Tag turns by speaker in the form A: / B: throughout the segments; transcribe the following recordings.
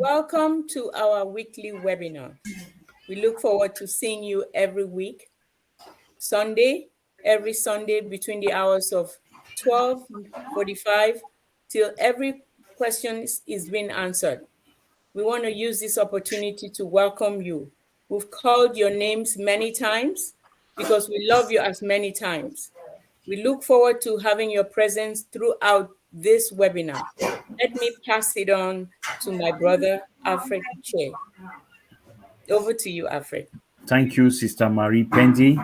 A: Welcome to our weekly webinar. We look forward to seeing you every week, every Sunday between the hours of 12:45 till every question is being answered. We want to use this opportunity to welcome you. We've called your names many times because we love you as many times. We look forward to having your presence throughout this webinar. Let me pass it on to my brother, Alfred Che. Over to you, Alfred.
B: Thank you, Sister Marie Pendy.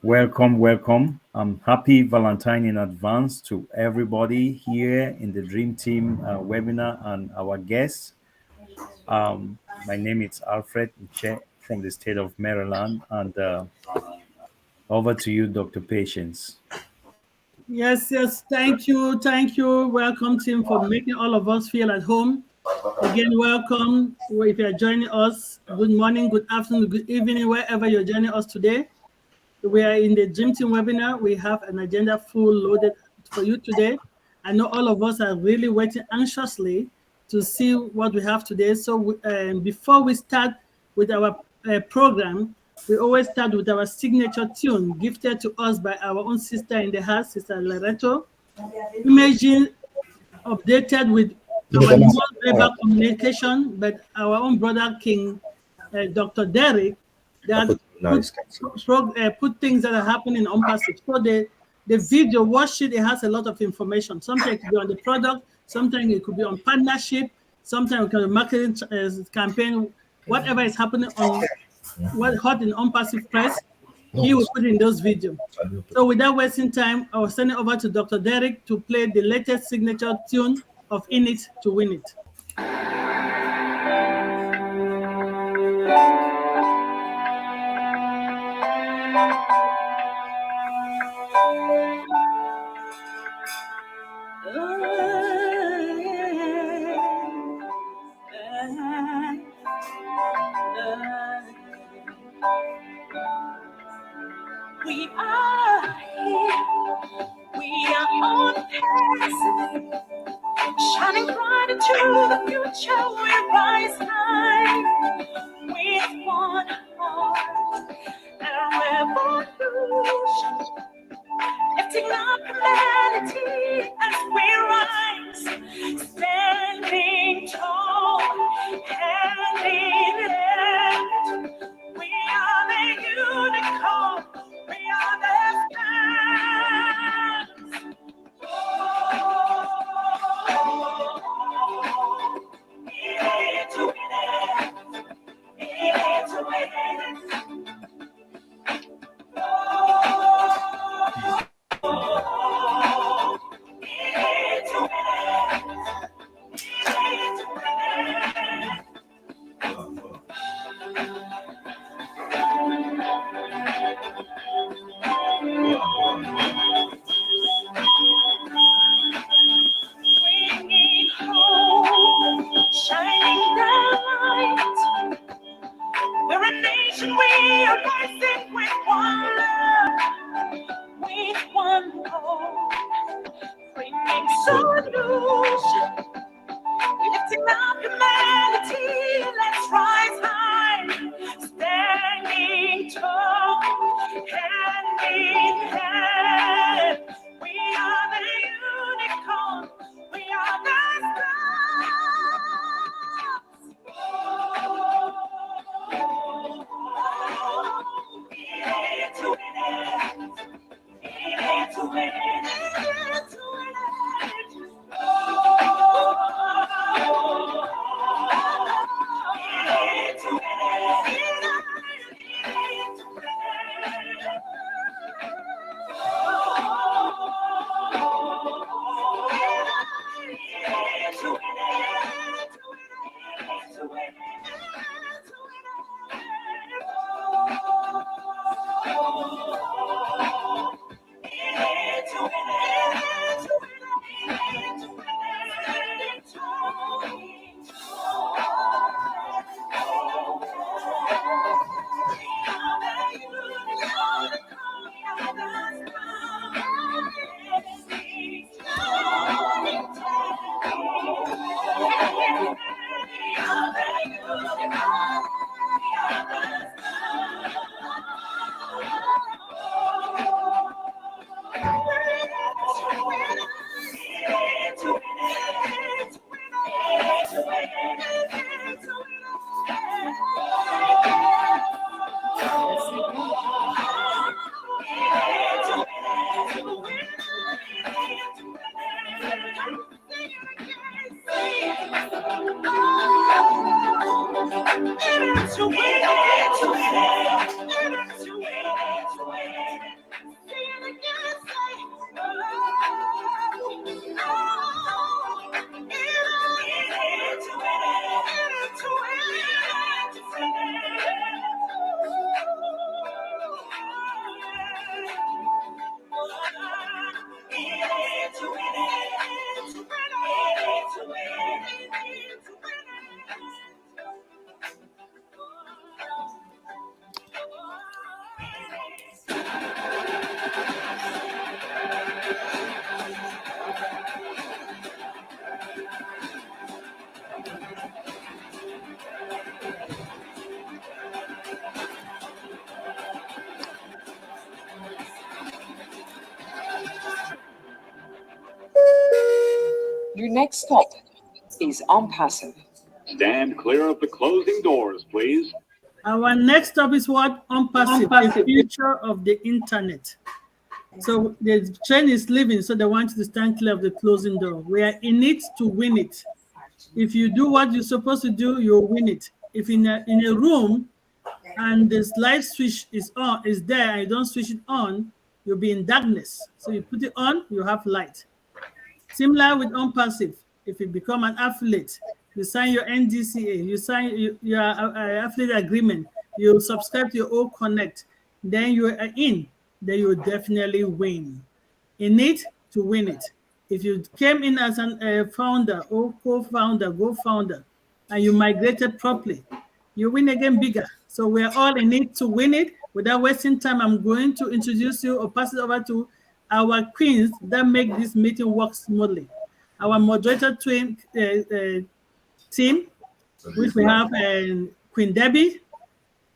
B: Welcome, welcome. Happy Valentine in advance to everybody here in the Dream Team webinar and our guests. My name is Alfred Che from the state of Maryland, and over to you, Dr. Patience.
C: Yes, thank you. Welcome, team, for making all of us feel at home. Again, welcome. If you are joining us, good morning, good afternoon, good evening, wherever you're joining us today. We are in the Dream Team webinar. We have an agenda full loaded for you today. I know all of us are really waiting anxiously to see what we have today. So before we start with our program, we always start with our signature tune gifted to us by our own sister in the house, Sister Lerato. Imaging updated with our non-verbal communication, but our own brother King, Dr. Derek, that put things that are happening in ONPASSIVE. So the video worksheet, it has a lot of information. Sometimes it could be on the product, sometimes it could be on partnership, sometimes it could be marketing campaign, whatever is happening on what hot in ONPASSIVE press, he will put in those videos. So without wasting time, I will send it over to Dr. Derek to play the latest signature tune of In It to Win It.
D: We are here, we are ONPASSIVE, shining bright into the future. We rise high with one heart and revolution, lifting up humanity as we rise, standing tall, hand in hand. We are the unicorn, we are the stars. In it to win it, in it to win it.
E: Your next stop is ONPASSIVE.
F: Stand clear of the closing doors, please.
C: Our next stop is what? ONPASSIVE, the future of the internet. So the train is leaving, so they want you to stand clear of the closing door. We are in it to win it. If you do what you're supposed to do, you'll win it. If in a room and this light switch is there, and you don't switch it on, you'll be in darkness. So you put it on, you have light. Similar with ONPASSIVE. If you become an affiliate, you sign your NDCA, you sign your affiliate agreement, you subscribe to your O Connect, then you are in, then you will definitely win. In it to win it. If you came in as a founder or co-founder, founder, and you migrated properly, you win again bigger. So we're all in it to win it. Without wasting time, I'm going to introduce you or pass it over to our queens that make this meeting work smoothly. Our moderator team, which we have Queen Debbie.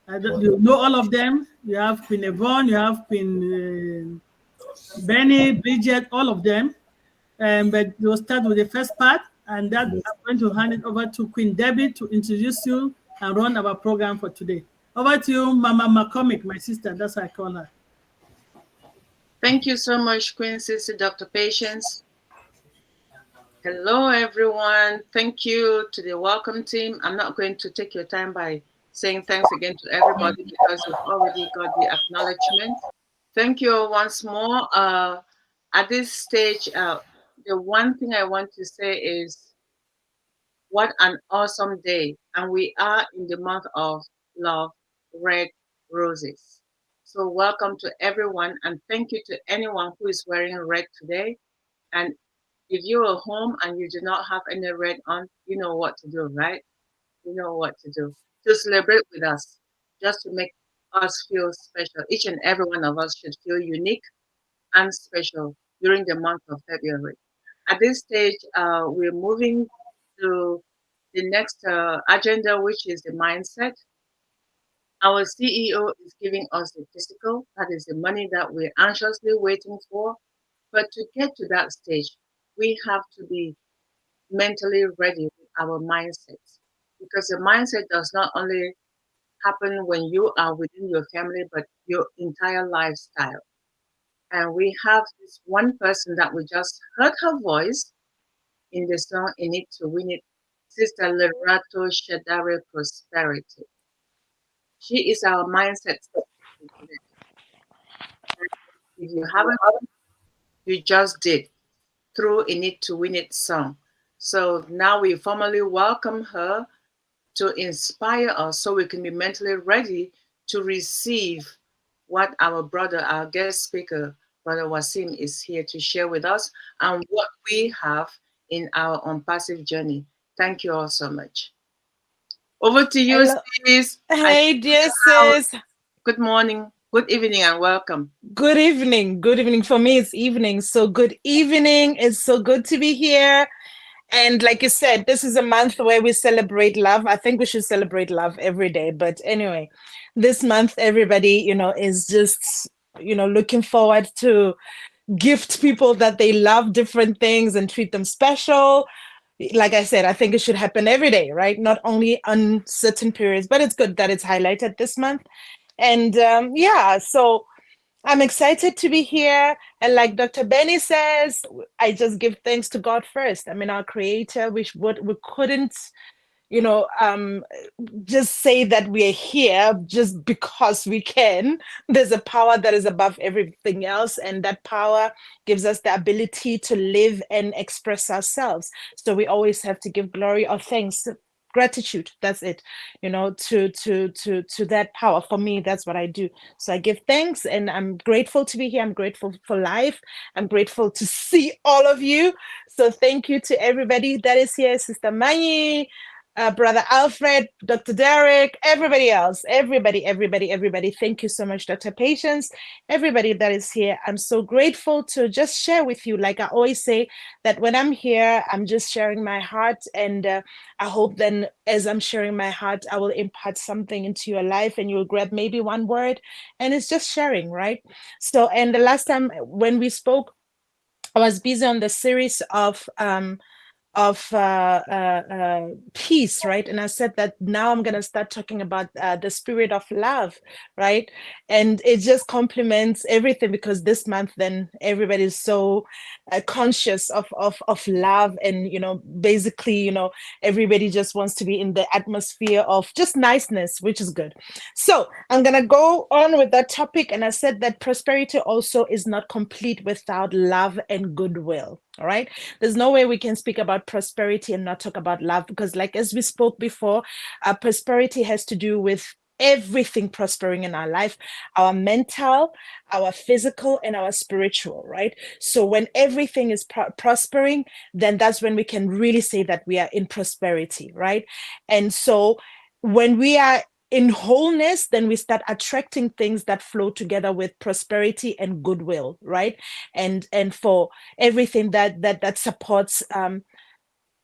C: You know all of them. You have Queen Yvonne, you have Queen Benny, Bridget, all of them. But we'll start with the first part, and that I'm going to hand it over to Queen Debbie to introduce you and run our program for today. Over to you, Mama McCormick, my sister. That's how I call her.
G: Thank you so much, Queen Sister Dr. Patience. Hello, everyone. Thank you to the welcome team. I'm not going to take your time by saying thanks again to everybody because you've already got the acknowledgement. Thank you once more. At this stage, the one thing I want to say is what an awesome day. And we are in the month of love, red roses. So welcome to everyone, and thank you to anyone who is wearing red today. And if you're at home and you do not have any red on, you know what to do, right? You know what to do. To celebrate with us, just to make us feel special. Each and every one of us should feel unique and special during the month of February. At this stage, we're moving to the next agenda, which is the mindset. Our CEO is giving us the physical, that is the money that we're anxiously waiting for. But to get to that stage, we have to be mentally ready with our mindset. Because the mindset does not only happen when you are within your family, but your entire lifestyle. And we have this one person that we just heard her voice in the song In It to Win It, Sister Lerato Shadare Prosperity. She is our mindset. If you haven't, you just did through In It to Win It song. So now we formally welcome her to inspire us so we can be mentally ready to receive what our brother, our guest speaker, Brother Waseem, is here to share with us and what we have in our ONPASSIVE journey. Thank you all so much. Over to you, sis.
H: Hey, dear sis.
G: Good morning, good evening, and welcome.
H: Good evening. Good evening. For me, it's evening. So good evening. It's so good to be here. And like you said, this is a month where we celebrate love. I think we should celebrate love every day. But anyway, this month, everybody, is just, looking forward to gift people that they love different things and treat them special. Like I said, I think it should happen every day, right? Not only on certain periods, but it's good that it's highlighted this month. And so I'm excited to be here. And like Dr. Benny says, I just give thanks to God first. I mean, our creator, we couldn't, you know, just say that we're here just because we can. There's a power that is above everything else, and that power gives us the ability to live and express ourselves. So we always have to give glory or thanks, gratitude. That's it, you know, to that power. For me, that's what I do. So I give thanks, and I'm grateful to be here. I'm grateful for life. I'm grateful to see all of you. So thank you to everybody that is here, Sister Mani, Brother Alfred, Dr. Derek, everybody else, everybody. Thank you so much, Dr. Patience, everybody that is here. I'm so grateful to just share with you. Like I always say, that when I'm here, I'm just sharing my heart. And I hope then as I'm sharing my heart, I will impart something into your life and you'll grab maybe one word. And it's just sharing, right? So, and the last time when we spoke, I was busy on the series of peace, right? And I said that now I'm going to start talking about the spirit of love, right? And it just complements everything, because this month then everybody's so conscious of love. And, you know, basically, you know, everybody just wants to be in the atmosphere of just niceness, which is good. So I'm going to go on with that topic. And I said that prosperity also is not complete without love and goodwill. All right. There's no way we can speak about prosperity and not talk about love, because, like, as we spoke before, prosperity has to do with everything prospering in our life, our mental, our physical, and our spiritual, right? So when everything is prospering, then that's when we can really say that we are in prosperity, right? And so when we are in wholeness, then we start attracting things that flow together with prosperity and goodwill, right? And for everything that supports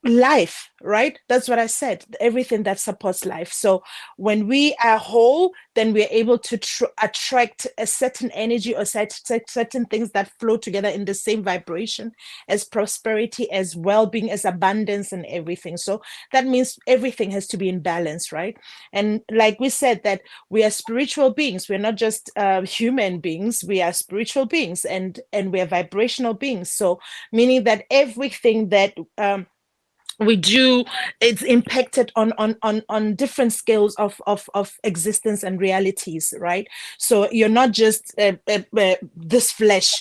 H: life, right? That's what I said, everything that supports life. So when we are whole, then we're able to attract a certain energy or certain things that flow together in the same vibration as prosperity, as well-being, as abundance, and everything. So that means everything has to be in balance, right? And like we said, that we are spiritual beings. We're not just human beings. We are spiritual beings, and we are vibrational beings. So meaning that everything that we do, it's impacted on different scales of existence and realities, right? So you're not just this flesh.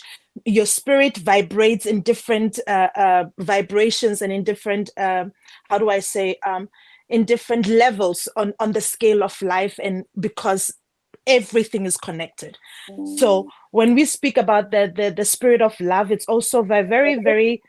H: Your spirit vibrates in different vibrations and in different how do I say in different levels on the scale of life, and because everything is connected. So when we speak about the spirit of love, it's also very, very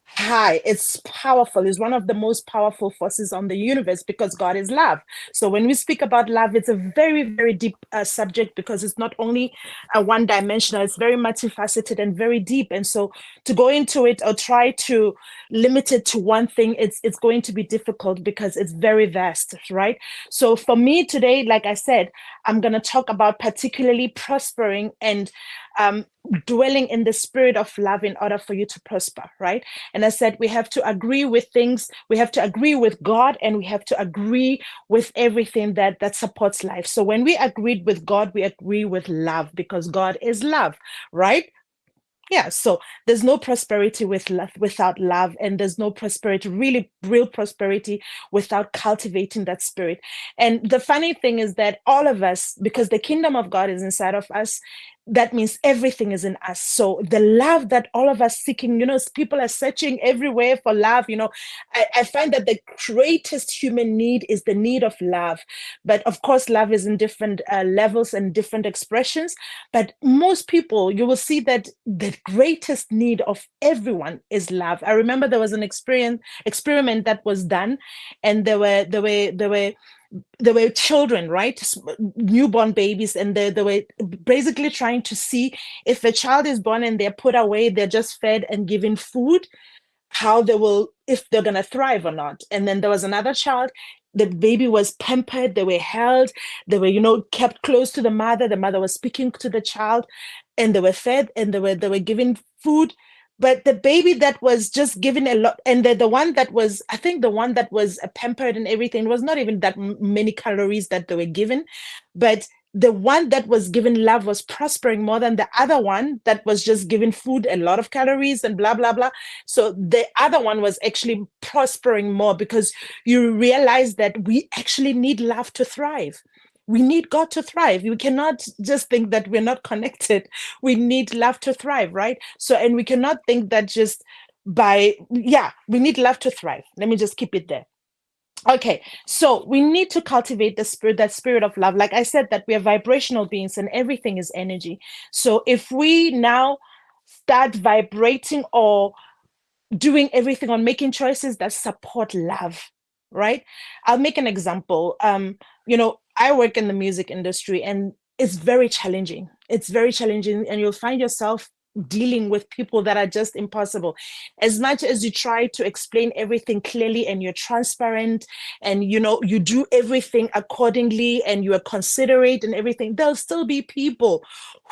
H: high. It's powerful. It's one of the most powerful forces on the universe, because God is love. So when we speak about love, it's a very, very deep subject, because it's not only one dimensional, it's very multifaceted and very deep. And so to go into it or try to limit it to one thing, it's going to be difficult, because it's very vast, right? So for me today, like I said, I'm going to talk about particularly prospering and dwelling in the spirit of love in order for you to prosper, right? And I said we have to agree with things. We have to agree with God, and we have to agree with everything that supports life. So when we agreed with God, we agree with love, because God is love, right? Yeah, so there's no prosperity without love, and there's no prosperity, really real prosperity, without cultivating that spirit. And the funny thing is that all of us, because the kingdom of God is inside of us, that means everything is in us. So the love that all of us seeking, you know, people are searching everywhere for love. You know, I find that the greatest human need is the need of love. But of course, love is in different levels and different expressions. But most people, you will see that the greatest need of everyone is love. I remember there was an experiment that was done, and there were children, right? Newborn babies, and they were basically trying to see if a child is born and they're put away, they're just fed and given food, how they will, if they're going to thrive or not. And then there was another child, the baby was pampered, they were held, they were, you know, kept close to the mother was speaking to the child, and they were fed, and they were given food. But the baby that was just given a lot, and the one that was, I think the one that was pampered and everything, was not even that many calories that they were given, but the one that was given love was prospering more than the other one that was just given food, a lot of calories and blah, blah, blah. So the other one was actually prospering more, because you realize that we actually need love to thrive. We need God to thrive. We cannot just think that we're not connected. We need love to thrive, right? So, and we cannot think that just we need love to thrive. Let me just keep it there. Okay, so we need to cultivate that spirit of love. Like I said, that we are vibrational beings and everything is energy. So if we now start vibrating or doing everything on making choices that support love, right? I'll make an example. I work in the music industry, and it's very challenging. It's very challenging, and you'll find yourself dealing with people that are just impossible. As much as you try to explain everything clearly and you're transparent and you do everything accordingly and you are considerate and everything, there'll still be people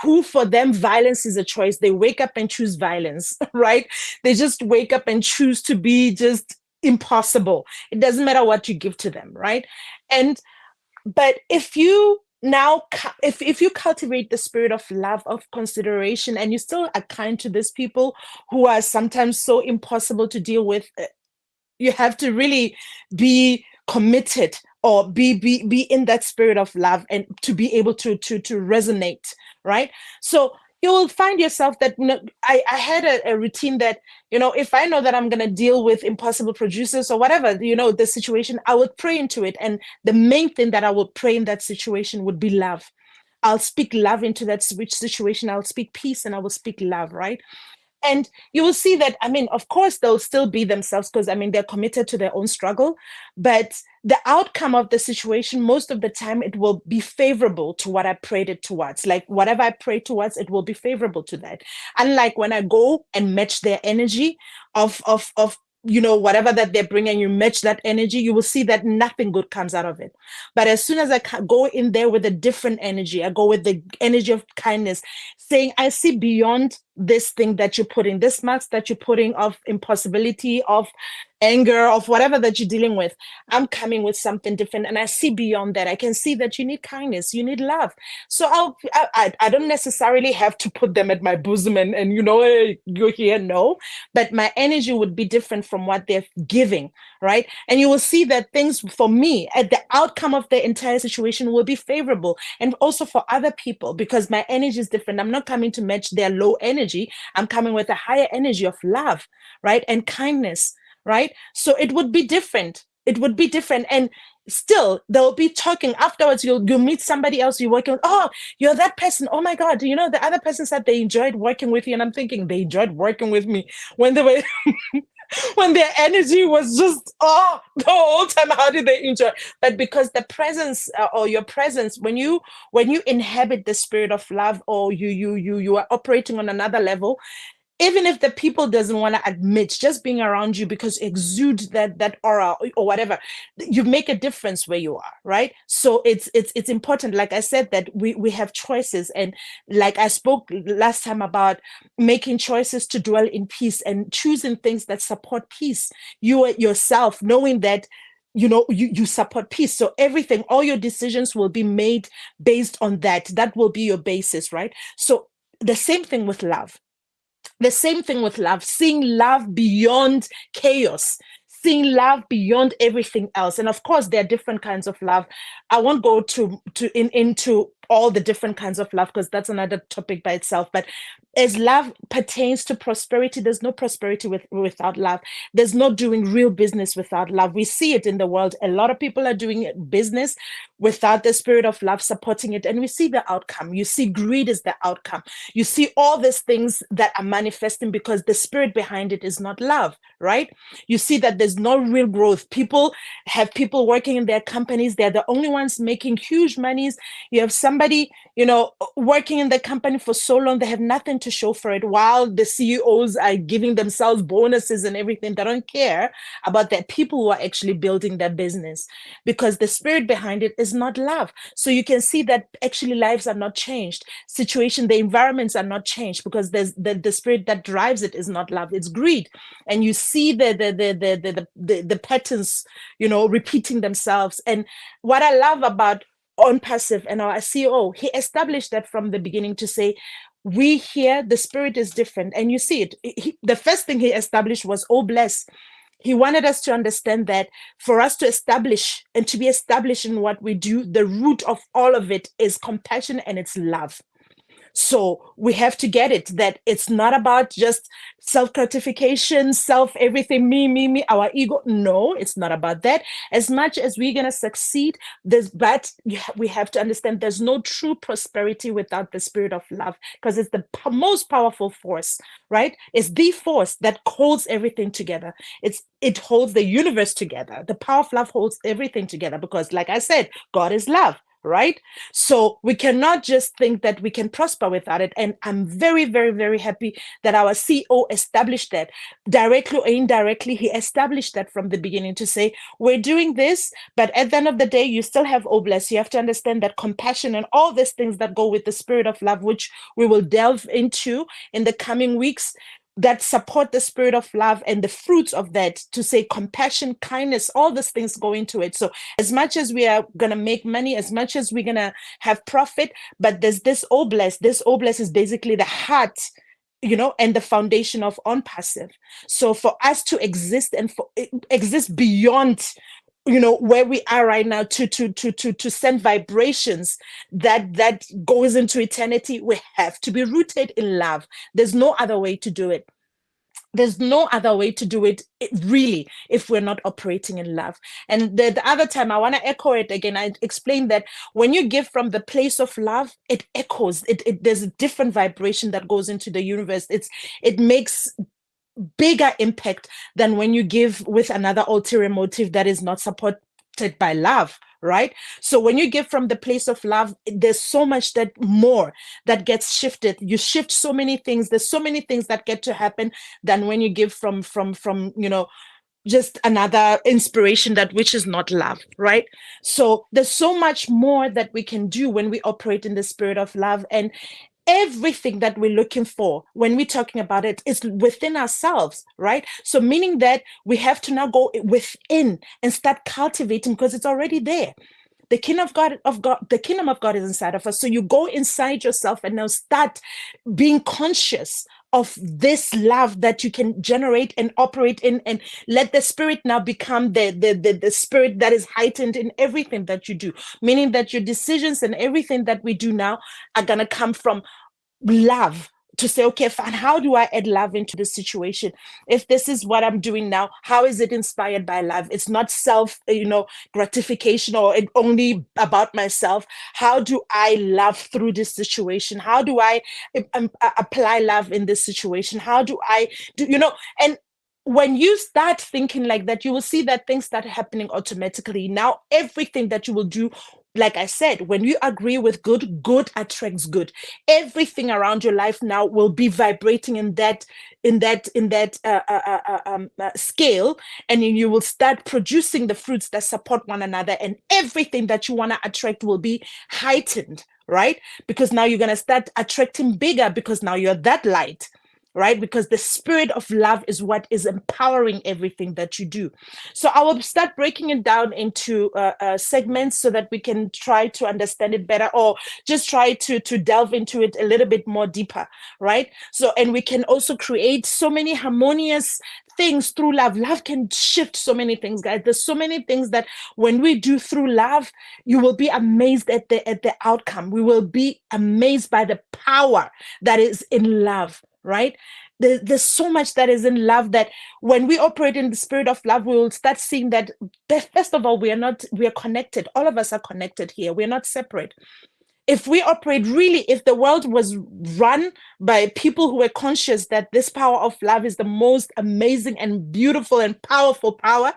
H: who, for them, violence is a choice. They wake up and choose violence, right? They just wake up and choose to be just impossible. It doesn't matter what you give to them, right? But if you cultivate the spirit of love, of consideration, and you still are kind to these people who are sometimes so impossible to deal with, you have to really be committed or be in that spirit of love and to be able to resonate, right? So you will find yourself that I had a routine that if I know that I'm going to deal with impossible producers or whatever the situation, I would pray into it, and the main thing that I would pray in that situation would be love. I'll speak love into that situation. I'll speak peace and I will speak love, right? And you will see that, of course, they'll still be themselves because, they're committed to their own struggle. But the outcome of the situation, most of the time, it will be favorable to what I prayed it towards. Like whatever I pray towards, it will be favorable to that. Unlike when I go and match their energy of whatever that they're bringing, you match that energy, you will see that nothing good comes out of it. But as soon as I go in there with a different energy, I go with the energy of kindness, saying, I see beyond this thing that you're putting, this mask that you're putting of impossibility, of anger, of whatever that you're dealing with. I'm coming with something different, and I see beyond that. I can see that you need kindness, you need love. So I don't necessarily have to put them at my bosom and hey, you're here. No, but my energy would be different from what they're giving, right? And you will see that things for me, at the outcome of the entire situation, will be favorable, and also for other people, because my energy is different. I'm not coming to match their low energy. I'm coming with a higher energy of love, right? And kindness, right? So it would be different. It would be different. And still, they'll be talking afterwards. You'll meet somebody else you're working with. Oh, you're that person. Oh my God. The other person said they enjoyed working with you. And I'm thinking, they enjoyed working with me when they were when their energy was just the whole time. How did they enjoy? But because the presence or your presence, when you inhabit the spirit of love, or you are operating on another level, even if the people doesn't want to admit, just being around you, because you exude that aura or whatever, you make a difference where you are, right? So it's important, like I said, that we have choices. And like I spoke last time about making choices to dwell in peace and choosing things that support peace. You yourself, knowing that you support peace. So everything, all your decisions will be made based on that. That will be your basis, right? So the same thing with love. The same thing with love, seeing love beyond chaos, seeing love beyond everything else. And of course, there are different kinds of love. I won't go into all the different kinds of love, because that's another topic by itself. But as love pertains to prosperity, there's no prosperity without love. There's no doing real business without love. We see it in the world. A lot of people are doing business without the spirit of love supporting it. And we see the outcome. You see greed is the outcome. You see all these things that are manifesting because the spirit behind it is not love, right? You see that there's no real growth. People have people working in their companies. They're the only ones making huge monies. You have somebody, working in the company for so long, they have nothing to show for it, while the CEOs are giving themselves bonuses and everything. They don't care about the people who are actually building their business, because the spirit behind it is not love. So you can see that actually lives are not changed. The environments are not changed, because there's the spirit that drives it is not love, it's greed. And you see the patterns, repeating themselves. And what I love about ONPASSIVE and our CEO, he established that from the beginning to say, we here, the spirit is different. And you see it. The first thing he established was, oh, bless. He wanted us to understand that for us to establish and to be established in what we do, the root of all of it is compassion and it's love. So we have to get it, that it's not about just self-gratification, everything, me, our ego. No, it's not about that. As much as we're going to succeed, but we have to understand there's no true prosperity without the spirit of love, because it's the most powerful force, right? It's the force that holds everything together. It holds the universe together. The power of love holds everything together because, like I said, God is love. Right? So we cannot just think that we can prosper without it. And I'm very, very, very happy that our CEO established that directly or indirectly. He established that from the beginning to say, we're doing this, but at the end of the day, you still have, oh, bless. You have to understand that compassion and all these things that go with the spirit of love, which we will delve into in the coming weeks, that support the spirit of love and the fruits of that, to say compassion, kindness, all these things go into it. So as much as we are going to make money, as much as we're going to have profit, but there's this bless is basically the heart, and the foundation of ONPASSIVE. So for us to exist and exist beyond where we are right now, to send vibrations that goes into eternity, we have to be rooted in love. There's no other way to do it. There's no other way to do it, really, if we're not operating in love. And the other time, I want to echo it again. I explained that when you give from the place of love, it echoes. There's a different vibration that goes into the universe. It makes bigger impact than when you give with another ulterior motive that is not supported by love, right? So when you give from the place of love, there's so much more that gets shifted. You shift so many things. There's so many things that get to happen than when you give from just another inspiration which is not love, right? So there's so much more that we can do when we operate in the spirit of love. And everything that we're looking for when we're talking about it is within ourselves, right? So meaning that we have to now go within and start cultivating, because it's already there. The kingdom of God is inside of us. So you go inside yourself and now start being conscious of this love that you can generate and operate in, and let the spirit now become the spirit that is heightened in everything that you do, meaning that your decisions and everything that we do now are going to come from love, to say, okay, fine, how do I add love into the situation? If this is what I'm doing now, how is it inspired by love? It's not self, gratification or only about myself. How do I love through this situation? How do I apply love in this situation? How do I do, and when you start thinking like that, you will see that things start happening automatically. Now, everything that you will do, like I said, when you agree with good, good attracts good. Everything around your life now will be vibrating in that scale, and you will start producing the fruits that support one another, and everything that you want to attract will be heightened, right? Because now you're going to start attracting bigger, because now you're that light, right? Because the spirit of love is what is empowering everything that you do. So I will start breaking it down into segments so that we can try to understand it better, or just try to delve into it a little bit more deeper, right? So, and we can also create so many harmonious things through love. Love can shift so many things, guys. There's so many things that when we do through love, you will be amazed at the outcome. We will be amazed by the power that is in love, right? There's so much that is in love, that when we operate in the spirit of love, we will start seeing that, first of all, we are connected. All of us are connected here. We're not separate. If we operate really, if the world was run by people who were conscious that this power of love is the most amazing and beautiful and powerful power,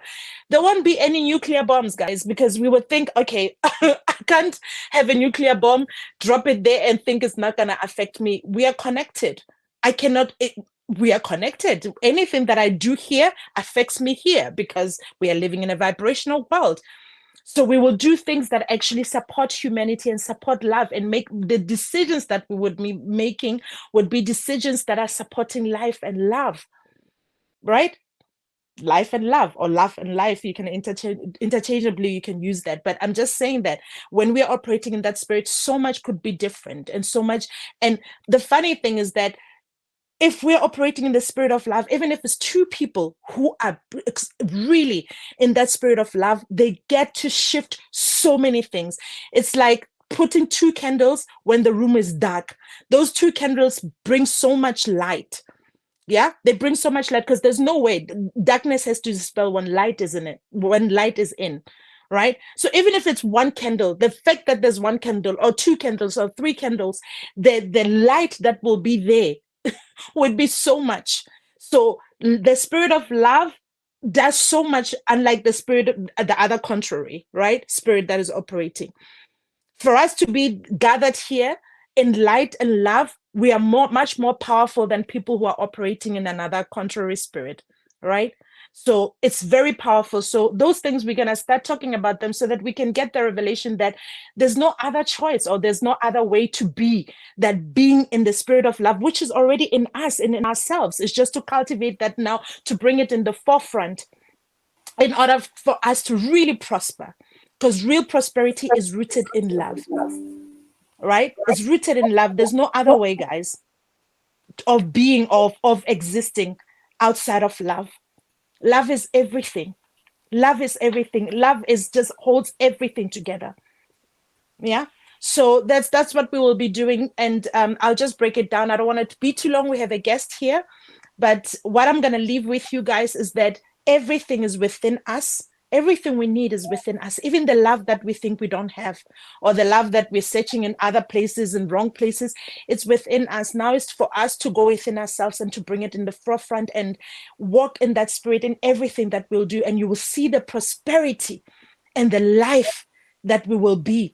H: there won't be any nuclear bombs, guys, because we would think, okay, I can't have a nuclear bomb, drop it there and think it's not going to affect me. We are connected. We are connected. Anything that I do here affects me here, because we are living in a vibrational world. So we will do things that actually support humanity and support love, and make the decisions that we would be making would be decisions that are supporting life and love, right? life and love, or love and life. You can interchangeably, you can use that. But I'm just saying that when we're operating in that spirit, so much could be different, and so much. And the funny thing is that if we're operating in the spirit of love, even if it's two people who are really in that spirit of love, they get to shift so many things. It's like putting two candles when the room is dark. Those two candles bring so much light. Yeah, they bring so much light, because there's no way darkness has to dispel when light is in it, when light is in, right? So even if it's one candle, the fact that there's one candle or two candles or three candles, the light that will be there would be so much. So the spirit of love does so much, unlike the spirit of the other contrary, right? Spirit that is operating. For us to be gathered here in light and love, we are much more powerful than people who are operating in another contrary spirit, right? So it's very powerful. So those things, we're going to start talking about them so that we can get the revelation that there's no other choice, or there's no other way to be, that being in the spirit of love, which is already in us and in ourselves, is just to cultivate that now, to bring it in the forefront in order for us to really prosper. Because real prosperity is rooted in love, right? It's rooted in love. There's no other way, guys, of being, of existing outside of love. Love is everything. Love is everything. Love is just holds everything together. Yeah. So that's what we will be doing. And I'll just break it down. I don't want it to be too long. We have a guest here. But what I'm going to leave with you guys is that everything is within us. Everything we need is within us. Even the love that we think we don't have, or the love that we're searching in other places, in wrong places, it's within us. Now it's for us to go within ourselves and to bring it in the forefront and walk in that spirit in everything that we'll do. And you will see the prosperity and the life that we will be,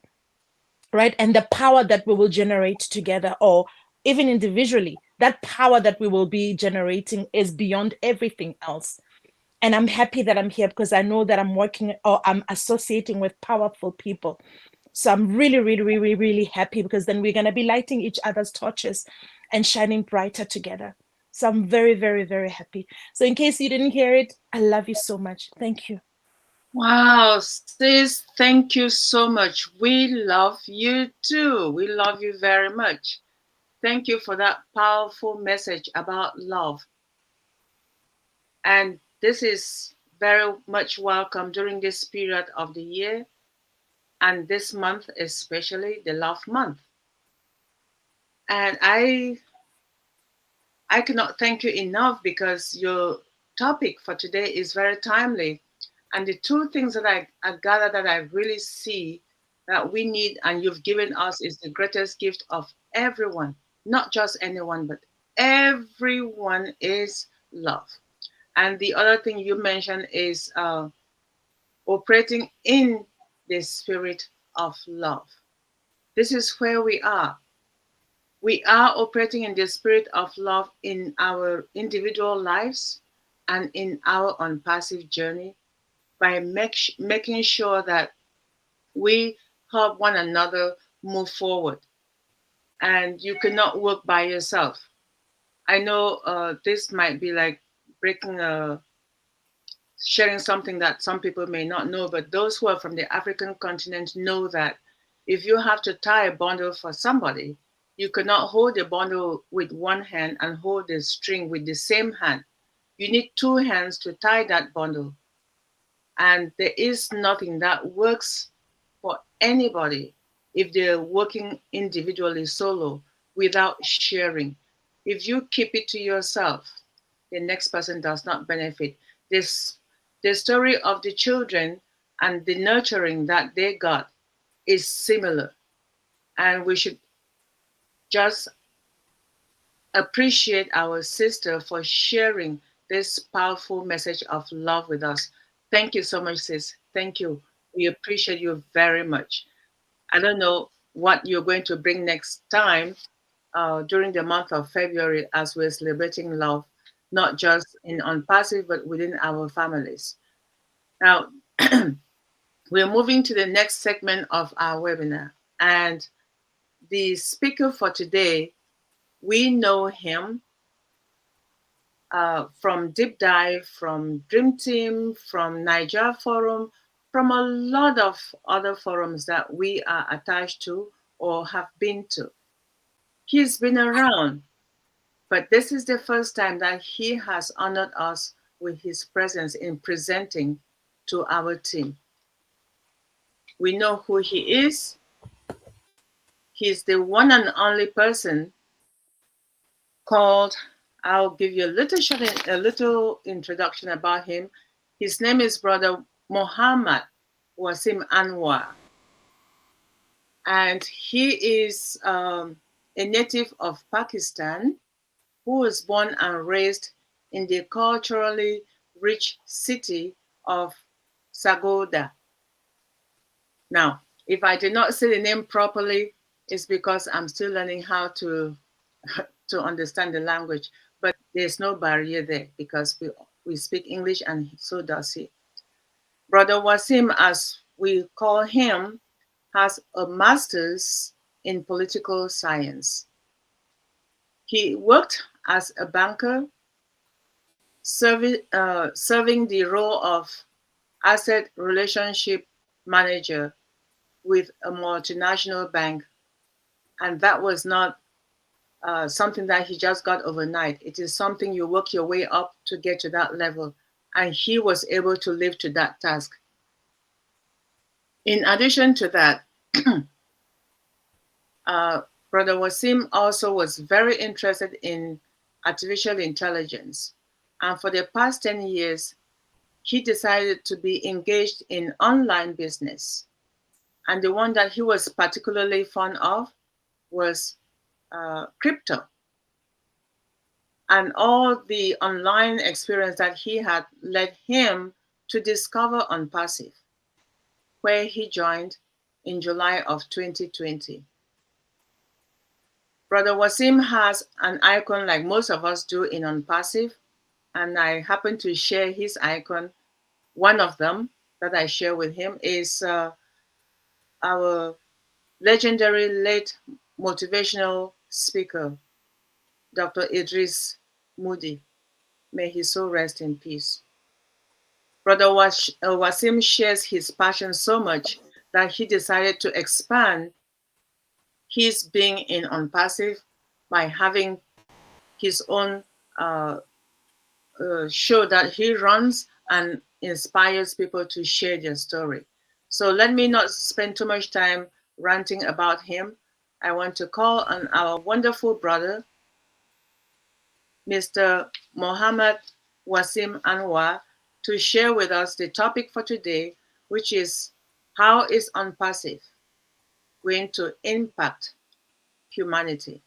H: right? And the power that we will generate together, or even individually. That power that we will be generating is beyond everything else. And I'm happy that I'm here, because I know that I'm working, or I'm associating with powerful people. So I'm really, really, really, really happy, because then we're going to be lighting each other's torches and shining brighter together. So I'm very, very, very happy. So in case you didn't hear it, I love you so much. Thank you.
G: Wow, sis, thank you so much. We love you too. We love you very much. Thank you for that powerful message about love. And this is very much welcome during this period of the year, and this month, especially the love month. And I cannot thank you enough, because your topic for today is very timely. And the two things that I gather that I really see that we need and you've given us is the greatest gift of everyone, not just anyone, but everyone, is love. And the other thing you mentioned is operating in the spirit of love. This is where we are. We are operating in the spirit of love in our individual lives and in our ONPASSIVE journey, by making sure that we help one another move forward. And you cannot work by yourself. I know this might be like sharing something that some people may not know, but those who are from the African continent know that if you have to tie a bundle for somebody, you cannot hold the bundle with one hand and hold the string with the same hand. You need two hands to tie that bundle. And there is nothing that works for anybody if they're working individually solo without sharing. If you keep it to yourself, the next person does not benefit. The story of the children and the nurturing that they got is similar. And we should just appreciate our sister for sharing this powerful message of love with us. Thank you so much, sis. Thank you. We appreciate you very much. I don't know what you're going to bring next time during the month of February as we're celebrating love, not just in ONPASSIVE, but within our families. Now, we're moving to the next segment of our webinar. And the speaker for today, we know him from Deep Dive, from Dream Team, from Niger Forum, from a lot of other forums that we are attached to or have been to. He's been around, but this is the first time that he has honored us with his presence in presenting to our team. We know who he is. He's the one and only person called, I'll give you a little introduction about him. His name is Brother Muhammad Waseem Anwar, and he is a native of Pakistan who was born and raised in the culturally rich city of Sagoda. Now, if I did not say the name properly, it's because I'm still learning how to to understand the language. But there's no barrier there because we speak English and so does he. Brother Wasim, as we call him, has a master's in political science. He worked as a banker, serving the role of asset relationship manager with a multinational bank. And that was not something that he just got overnight. It is something you work your way up to get to that level. And he was able to live to that task. In addition to that, Brother Wasim also was very interested in artificial intelligence. And for the past 10 years, he decided to be engaged in online business. And the one that he was particularly fond of was crypto. And all the online experience that he had led him to discover ONPASSIVE, where he joined in July of 2020. Brother Wasim has an icon like most of us do in ONPASSIVE, and I happen to share his icon. One of them that I share with him is our legendary late motivational speaker, Dr. Idris Moody. May his soul rest in peace. Brother Wasim shares his passion so much that he decided to expand his being in ONPASSIVE by having his own show that he runs and inspires people to share their story. So let me not spend too much time ranting about him. I want to call on our wonderful brother, Mr. Mohammed Wasim Anwar, to share with us the topic for today, which is how is ONPASSIVE going to impact humanity?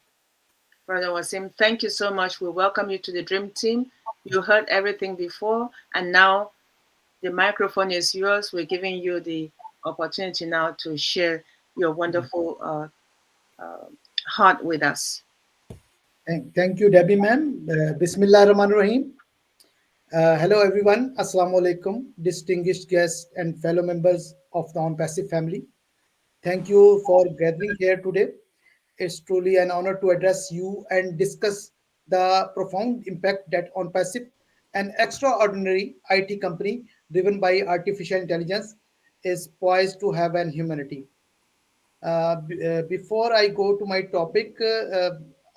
G: Brother Wasim, thank you so much. We welcome you to the Dream Team. You heard everything before, and now the microphone is yours. We're giving you the opportunity now to share your wonderful heart with us.
I: Thank you, Debbie ma'am. Bismillah Rahman Rahim. Hello everyone. Assalamu alaikum, distinguished guests and fellow members of the ONPASSIVE family. Thank you for gathering here today. It's truly an honor to address you and discuss the profound impact that ONPASSIVE, an extraordinary IT company driven by artificial intelligence, is poised to have on humanity. Before I go to my topic,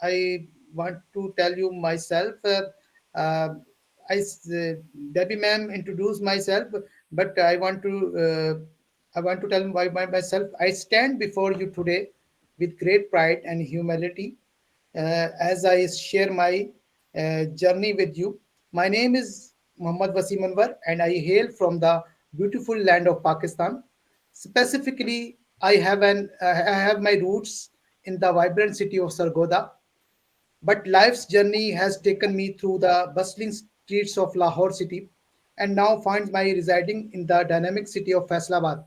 I: I want to tell you myself. Uh, Debbie ma'am introduced myself, but I want to tell myself. I stand before you today with great pride and humility as I share my journey with you. My name is Muhammad Wasim Anwar, and I hail from the beautiful land of Pakistan. Specifically, I have my roots in the vibrant city of Sargodha, but life's journey has taken me through the bustling streets of Lahore city, and now finds my residing in the dynamic city of Faisalabad.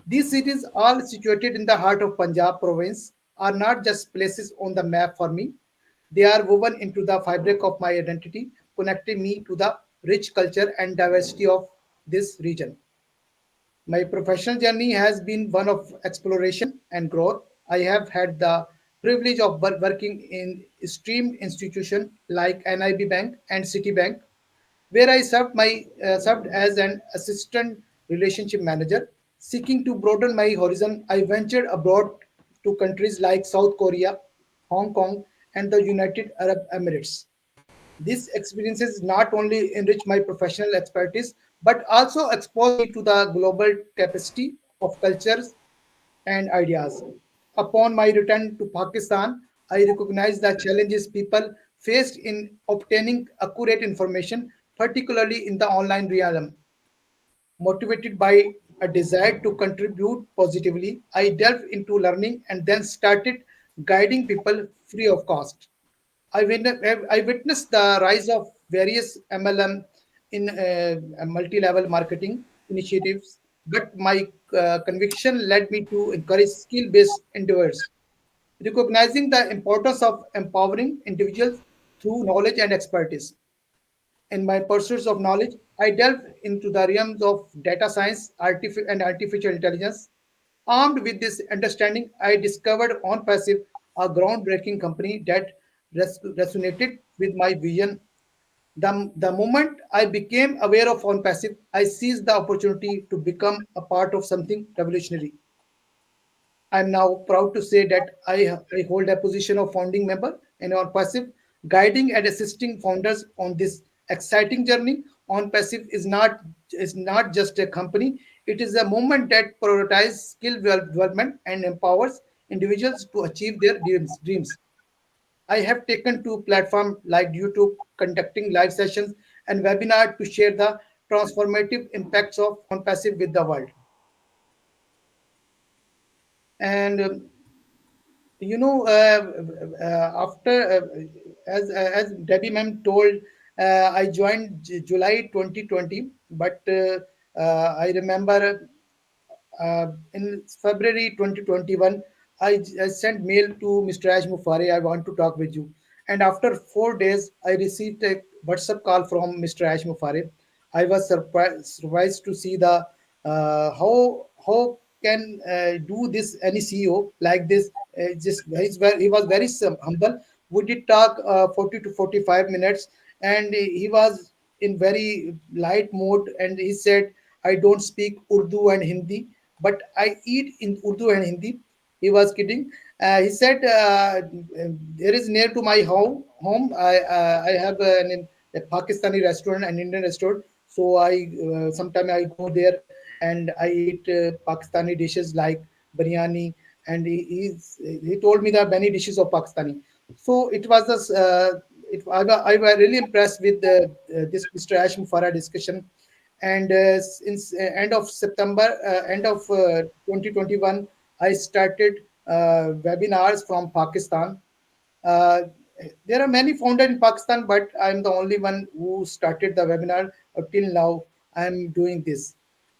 I: These cities, all situated in the heart of Punjab province, are not just places on the map for me. They are woven into the fabric of my identity, connecting me to the rich culture and diversity of this region. My professional journey has been one of exploration and growth. I have had the privilege of working in esteemed institutions like NIB Bank and Citibank, where I served as an assistant relationship manager. Seeking to broaden my horizon, I ventured abroad to countries like South Korea, Hong Kong, and the United Arab Emirates. These experiences not only enrich my professional expertise but also expose me to the global tapestry of cultures and ideas. Upon my return to Pakistan, I recognized the challenges people faced in obtaining accurate information, particularly in the online realm. Motivated by a desire to contribute positively, I delved into learning and then started guiding people free of cost. I witnessed the rise of various MLM in multi-level marketing initiatives, but my conviction led me to encourage skill-based endeavors, recognizing the importance of empowering individuals through knowledge and expertise. In my pursuits of knowledge, I delved into the realms of data science and artificial intelligence. Armed with this understanding, I discovered OnPassive, a groundbreaking company that resonated with my vision. The moment I became aware of OnPassive, I seized the opportunity to become a part of something revolutionary. I'm now proud to say that I hold a position of founding member in OnPassive, guiding and assisting founders on this exciting journey. OnPassive is not just a company; it is a movement that prioritizes skill development and empowers individuals to achieve their dreams. I have taken to platforms like YouTube, conducting live sessions and webinars to share the transformative impacts of OnPassive with the world. And after as Debbie ma'am told, I joined July 2020, but I remember in February 2021, I sent mail to Mr. Ash Mufare. I want to talk with you. And after 4 days, I received a WhatsApp call from Mr. Ash Mufare. I was surprised to see the how can do this any CEO like this. He was very humble. We did talk 40 to 45 minutes, and he was in very light mode. And he said, "I don't speak Urdu and Hindi, but I eat in Urdu and Hindi." He was kidding. He said, "There is near to my home. I have a Pakistani restaurant and Indian restaurant. So I sometime I go there and I eat Pakistani dishes like biryani." And he told me that many dishes of Pakistani. So it was this. I was really impressed with this Mr. Ash Farah discussion. And since end of September, end of 2021, I started webinars from Pakistan. uh, there are many founders in Pakistan, but I'm the only one who started the webinar. Till now, I'm doing this.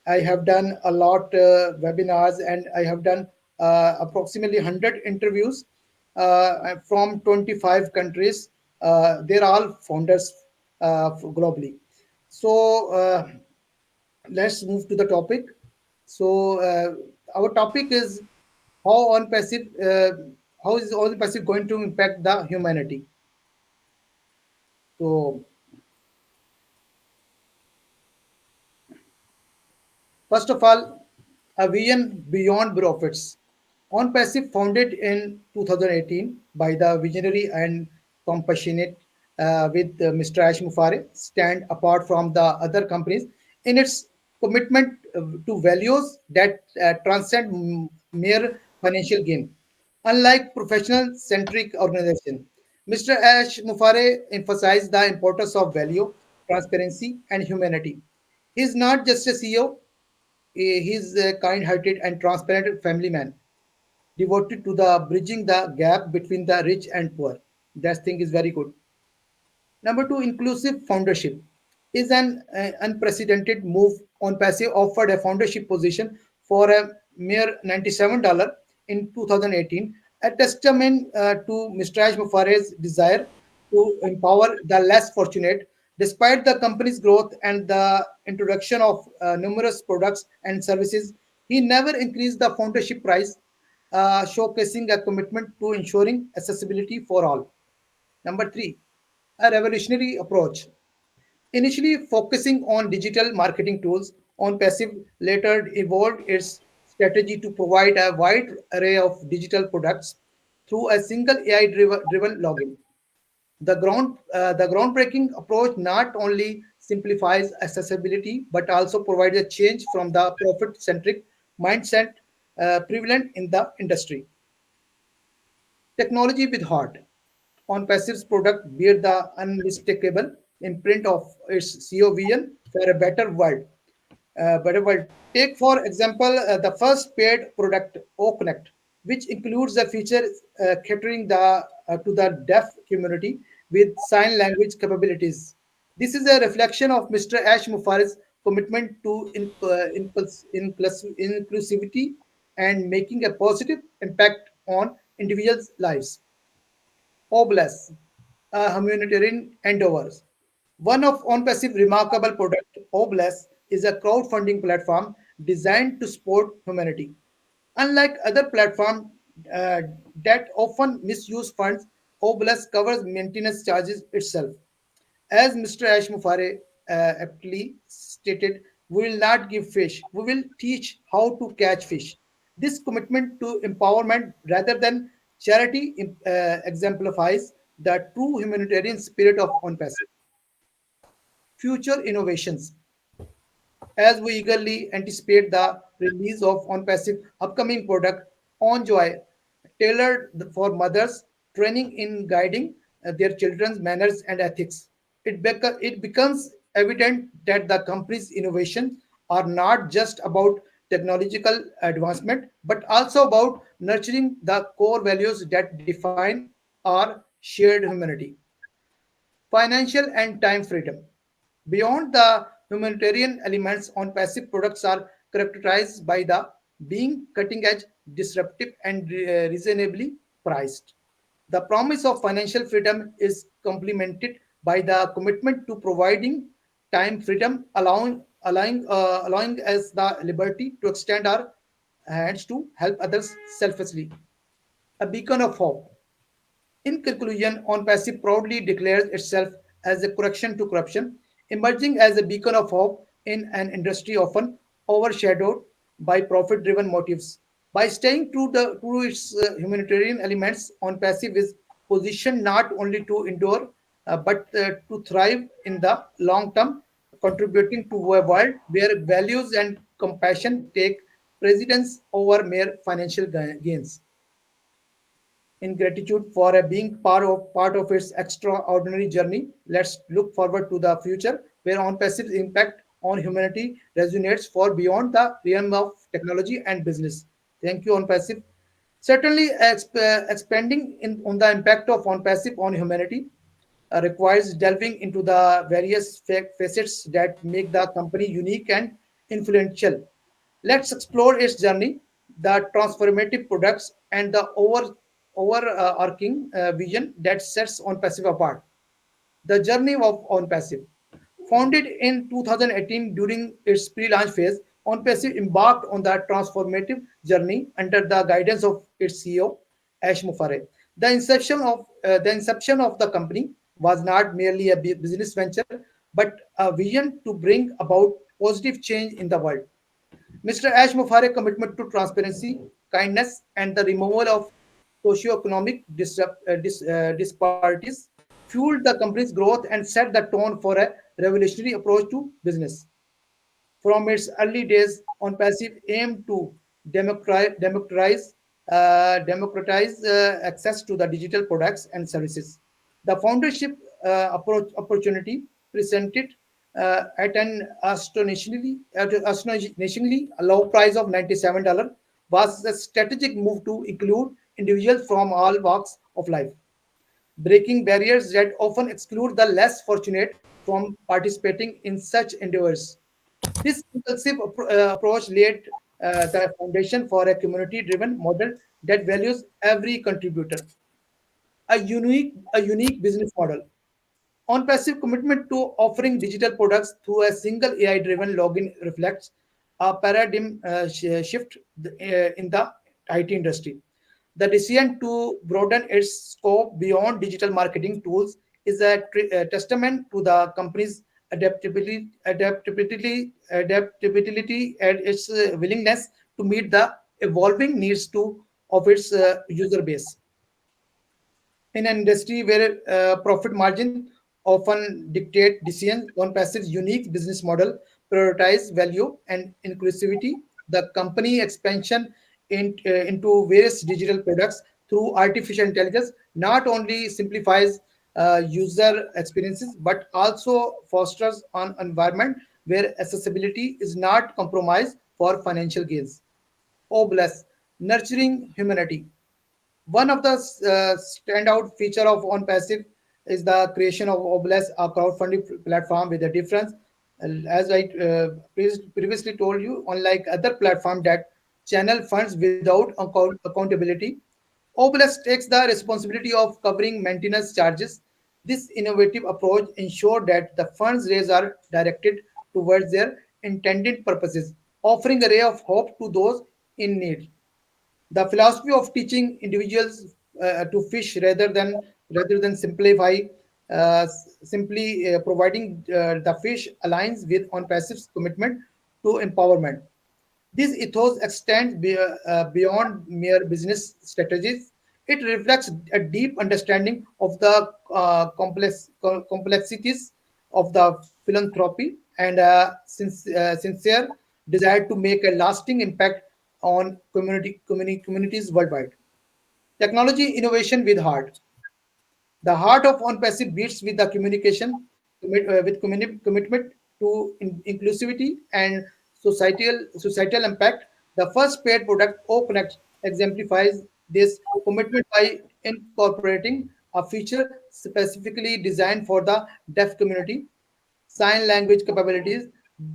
I: I have done a lot webinars, and I have done approximately 100 interviews from 25 countries. They're all founders globally. So let's move to the topic. So our topic is how on passive how is on passive going to impact the humanity. So first of all, a vision beyond profits. OnPassive, founded in 2018 by the visionary and compassionate with Mr. Ash Mufare, stand apart from the other companies in its commitment to values that transcend mere financial gain. Unlike professional-centric organization, Mr. Ash Mufare emphasized the importance of value, transparency, and humanity. He is not just a CEO, he's a kind-hearted and transparent family man, devoted to the bridging the gap between the rich and poor. That thing is very good. Number two, inclusive foundership is an unprecedented move. On Passive offered a foundership position for a mere $97 in 2018, a testament to Mr. Ash Mufare's desire to empower the less fortunate. Despite the company's growth and the introduction of numerous products and services, he never increased the foundership price. showcasing a commitment to ensuring accessibility for all. Number three, a revolutionary approach. Initially focusing on digital marketing tools, OnPassive later evolved its strategy to provide a wide array of digital products through a single AI-driven login. The groundbreaking approach not only simplifies accessibility but also provides a change from the profit-centric mindset prevalent in the industry. Technology with heart. OnPassive's product bear the unmistakable imprint of its CEO vision for a better world. Better world. Take for example the first paid product, OConnect, which includes a feature catering to the deaf community with sign language capabilities. This is a reflection of Mr. Ash Mufar's commitment to inclusivity and making a positive impact on individuals' lives. Oblast, a humanitarian endeavors. One of OnPassive remarkable product, Oblast, is a crowdfunding platform designed to support humanity. Unlike other platforms uh, that often misuse funds, Oblast covers maintenance charges itself. As Mr. Ash Mufare aptly stated, we will not give fish, we will teach how to catch fish. This commitment to empowerment rather than charity exemplifies the true humanitarian spirit of OnPassive. Future innovations. As we eagerly anticipate the release of OnPassive upcoming product OnJoy, tailored for mothers, training in guiding their children's manners and ethics. It becomes evident that the company's innovations are not just about technological advancement, but also about nurturing the core values that define our shared humanity. Financial and time freedom. Beyond the humanitarian elements, on passive products are characterized by the being cutting edge, disruptive, and reasonably priced. The promise of financial freedom is complemented by the commitment to providing time freedom, allowing us the liberty to extend our hands to help others selflessly. A beacon of hope. In conclusion, OnPassive proudly declares itself as a correction to corruption, emerging as a beacon of hope in an industry often overshadowed by profit driven motives. By staying true to its humanitarian elements, OnPassive is positioned not only to endure but to thrive in the long term, contributing to a world where values and compassion take precedence over mere financial gains. In gratitude for being part of its extraordinary journey. Let's look forward to the future where OnPassive's impact on humanity resonates far beyond the realm of technology and business. Thank you, OnPassive. Certainly, expanding on the impact of OnPassive on humanity requires delving into the various facets that make the company unique and influential. Let's explore its journey, the transformative products, and the overarching vision that sets OnPassive apart. The journey of OnPassive. Founded in 2018 during its pre-launch phase, OnPassive embarked on that transformative journey under the guidance of its CEO, Ash Mufare. The inception of the company was not merely a business venture, but a vision to bring about positive change in the world. Mr. Ash Muffare's commitment to transparency, kindness, and the removal of socioeconomic disparities fueled the company's growth and set the tone for a revolutionary approach to business. From its early days, OnPassive aimed to democratize access to the digital products and services. The foundership opportunity presented at an astonishingly low price of $97 was a strategic move to include individuals from all walks of life, breaking barriers that often exclude the less fortunate from participating in such endeavors. This impulsive approach laid the foundation for a community driven model that values every contributor. A unique business model. OnPassive commitment to offering digital products through a single AI driven login reflects a paradigm shift in the IT industry. The decision to broaden its scope beyond digital marketing tools is a testament to the company's adaptability and its willingness to meet the evolving needs of its user base. In an industry where profit margin often dictate decisions, on passive unique business model prioritize value and inclusivity. The company expansion into various digital products through artificial intelligence not only simplifies user experiences but also fosters an environment where accessibility is not compromised for financial gains. Oh bless, nurturing humanity. One of the standout feature of OnPassive is the creation of Obelisk, a crowdfunding platform with a difference. As I previously told you, unlike other platforms that channel funds without accountability, Obelisk takes the responsibility of covering maintenance charges. This innovative approach ensures that the funds raised are directed towards their intended purposes, offering a ray of hope to those in need. The philosophy of teaching individuals to fish rather than simply providing the fish aligns with on passive's commitment to empowerment. This ethos extends beyond mere business strategies. It reflects a deep understanding of the complexities of the philanthropy and a sincere desire to make a lasting impact on communities worldwide. Technology innovation with heart. The heart of OnPassive beats with the commitment to inclusivity and societal impact. The first paid product, O Connect, exemplifies this commitment by incorporating a feature specifically designed for the deaf community sign language capabilities.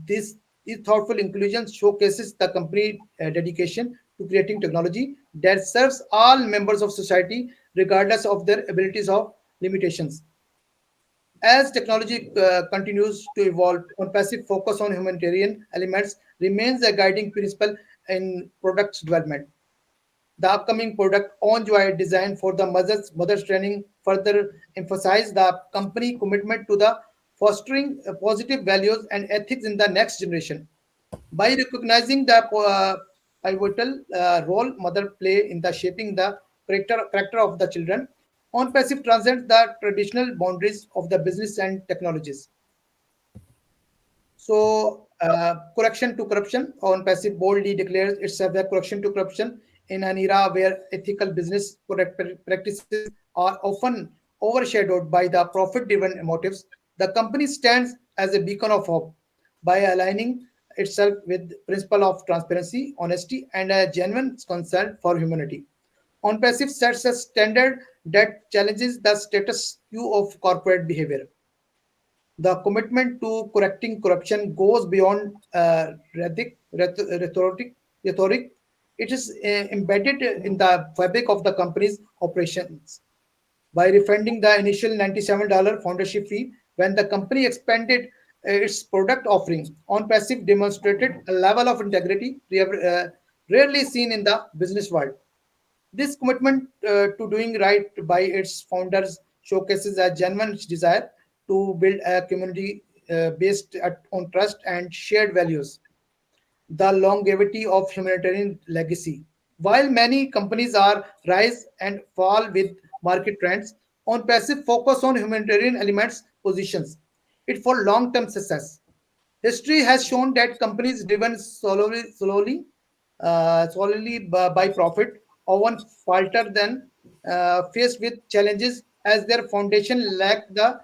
I: This thoughtful inclusion showcases the company dedication to creating technology that serves all members of society regardless of their abilities or limitations. As technology continues to evolve, on-passive focus on humanitarian elements remains a guiding principle in product development. The upcoming product on Joy designed for the mothers training further emphasize the company commitment to the fostering positive values and ethics in the next generation. By recognizing the pivotal role mother play in the shaping the character of the children, on passive transcends the traditional boundaries of the business and technologies. So, correction to corruption on passive boldly declares itself a correction to corruption in an era where ethical business practices are often overshadowed by the profit driven motives. The company stands as a beacon of hope by aligning itself with principle of transparency, honesty, and a genuine concern for humanity. On passive sets a standard that challenges the status quo of corporate behavior. The commitment to correcting corruption goes beyond rhetoric. It is embedded in the fabric of the company's operations. By refunding the initial $97 foundership fee, when the company expanded its product offering, on passive demonstrated a level of integrity rarely seen in the business world. This commitment to doing right by its founders showcases a genuine desire to build a community based on trust and shared values. The longevity of humanitarian legacy. While many companies are rise and fall with market trends, on passive focus on humanitarian elements positions it for long-term success. History has shown that companies driven solely by profit often falter then faced with challenges as their foundation lack the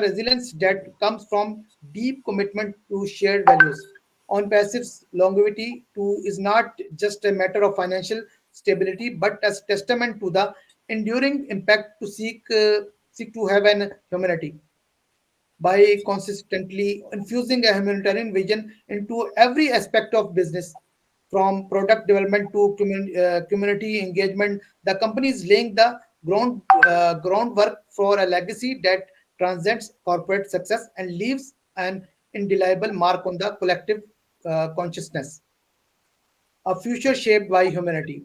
I: resilience that comes from deep commitment to shared values. On passive's longevity too is not just a matter of financial stability but as testament to the enduring impact to seek to have an humanity by consistently infusing a humanitarian vision into every aspect of business, from product development to community engagement. The company is laying the groundwork for a legacy that transcends corporate success and leaves an indelible mark on the collective consciousness. a future shaped by humanity.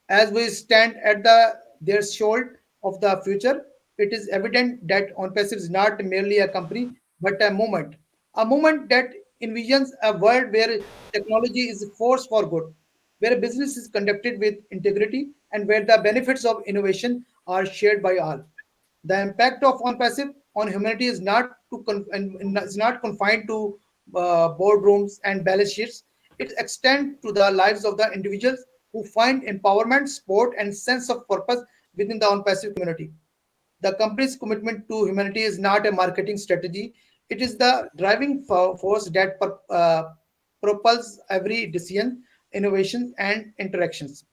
I: As we stand at the their shoulder of the future, it is evident that OnPassive is not merely a company, but a movement that envisions a world where technology is a force for good, where business is conducted with integrity, and where the benefits of innovation are shared by all. The impact of OnPassive on humanity is not is not confined to boardrooms and balance sheets. It extends to the lives of the individuals who find empowerment, support, and sense of purpose within the OnPassive community. The company's commitment to humanity is not a marketing strategy. It is the driving force that propels every decision, innovation, and interactions.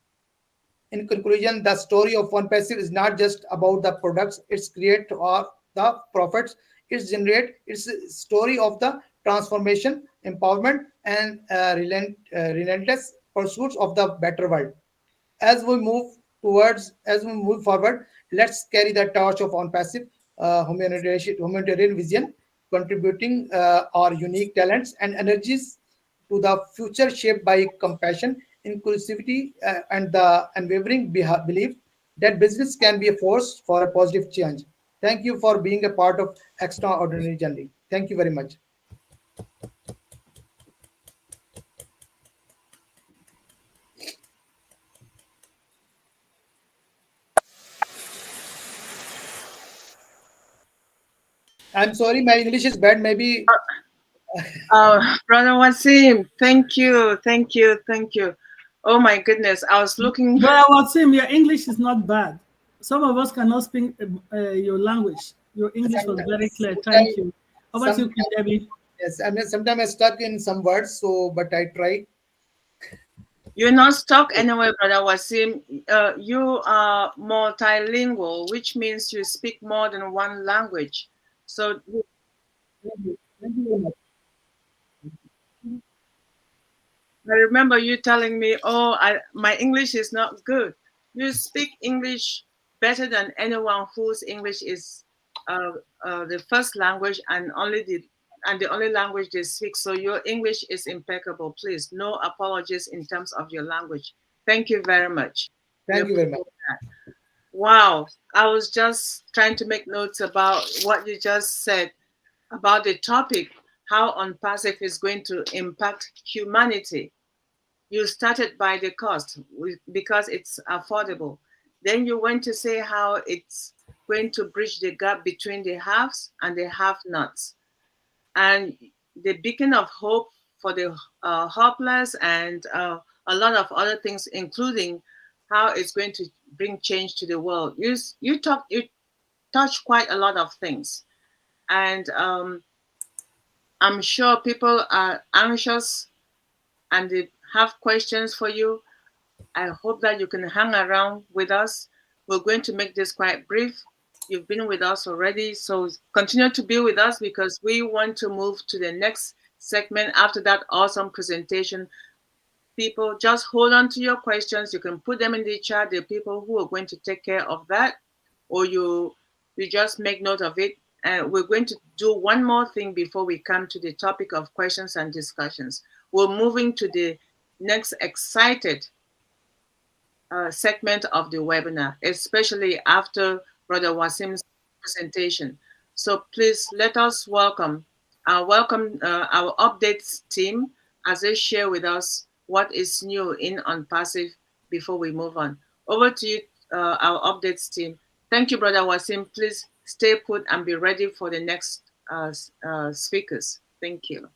I: In conclusion, the story of One Passive is not just about the products it's create or the profits it's generate. It's a story of the transformation, empowerment, and relentless pursuits of the better world. As we move forward, let's carry the torch of on passive humanitarian vision, contributing our unique talents and energies to the future shaped by compassion, inclusivity, and the unwavering belief that business can be a force for a positive change. Thank you for being a part of extraordinary journey. Thank you very much. I'm sorry, my English is bad. Maybe
G: Brother Wasim, thank you, thank you, thank you. Oh my goodness, I was looking.
C: Brother Wasim, your English is not bad. Some of us cannot speak your language. Your English was very clear. Thank you. How about you,
I: sometimes,
C: Debbie?
I: yes, I mean sometimes I stuck in some words, so but I try.
G: You're not stuck anywhere, Brother Wasim. You are multilingual, which means you speak more than one language. So I remember you telling me, "Oh, my English is not good." You speak English better than anyone whose English is uh, the first language and the only language they speak. So your English is impeccable. Please, no apologies in terms of your language. Thank you very much. We
I: Thank you very much.
G: appreciate that. Wow, I was just trying to make notes about what you just said about the topic, how OnPassive is going to impact humanity. You started by the cost because it's affordable. Then you went to say how it's going to bridge the gap between the haves and the have-nots, and the beacon of hope for the hopeless, and a lot of other things, including how it's going to bring change to the world. You touch quite a lot of things, and I'm sure people are anxious and they have questions for you. I hope that you can hang around with us. We're going to make this quite brief. You've been with us already, so continue to be with us because we want to move to the next segment after that awesome presentation. People, just hold on to your questions. You can put them in the chat. There are people who are going to take care of that, or you just make note of it. And we're going to do one more thing before we come to the topic of questions and discussions. We're moving to the next excited segment of the webinar, especially after Brother Wasim's presentation. So please let us welcome our updates team as they share with us what is new in OnPassive before we move on. Over to you, our updates team. Thank you, Brother Wasim. Please stay put and be ready for the next speakers. Thank you.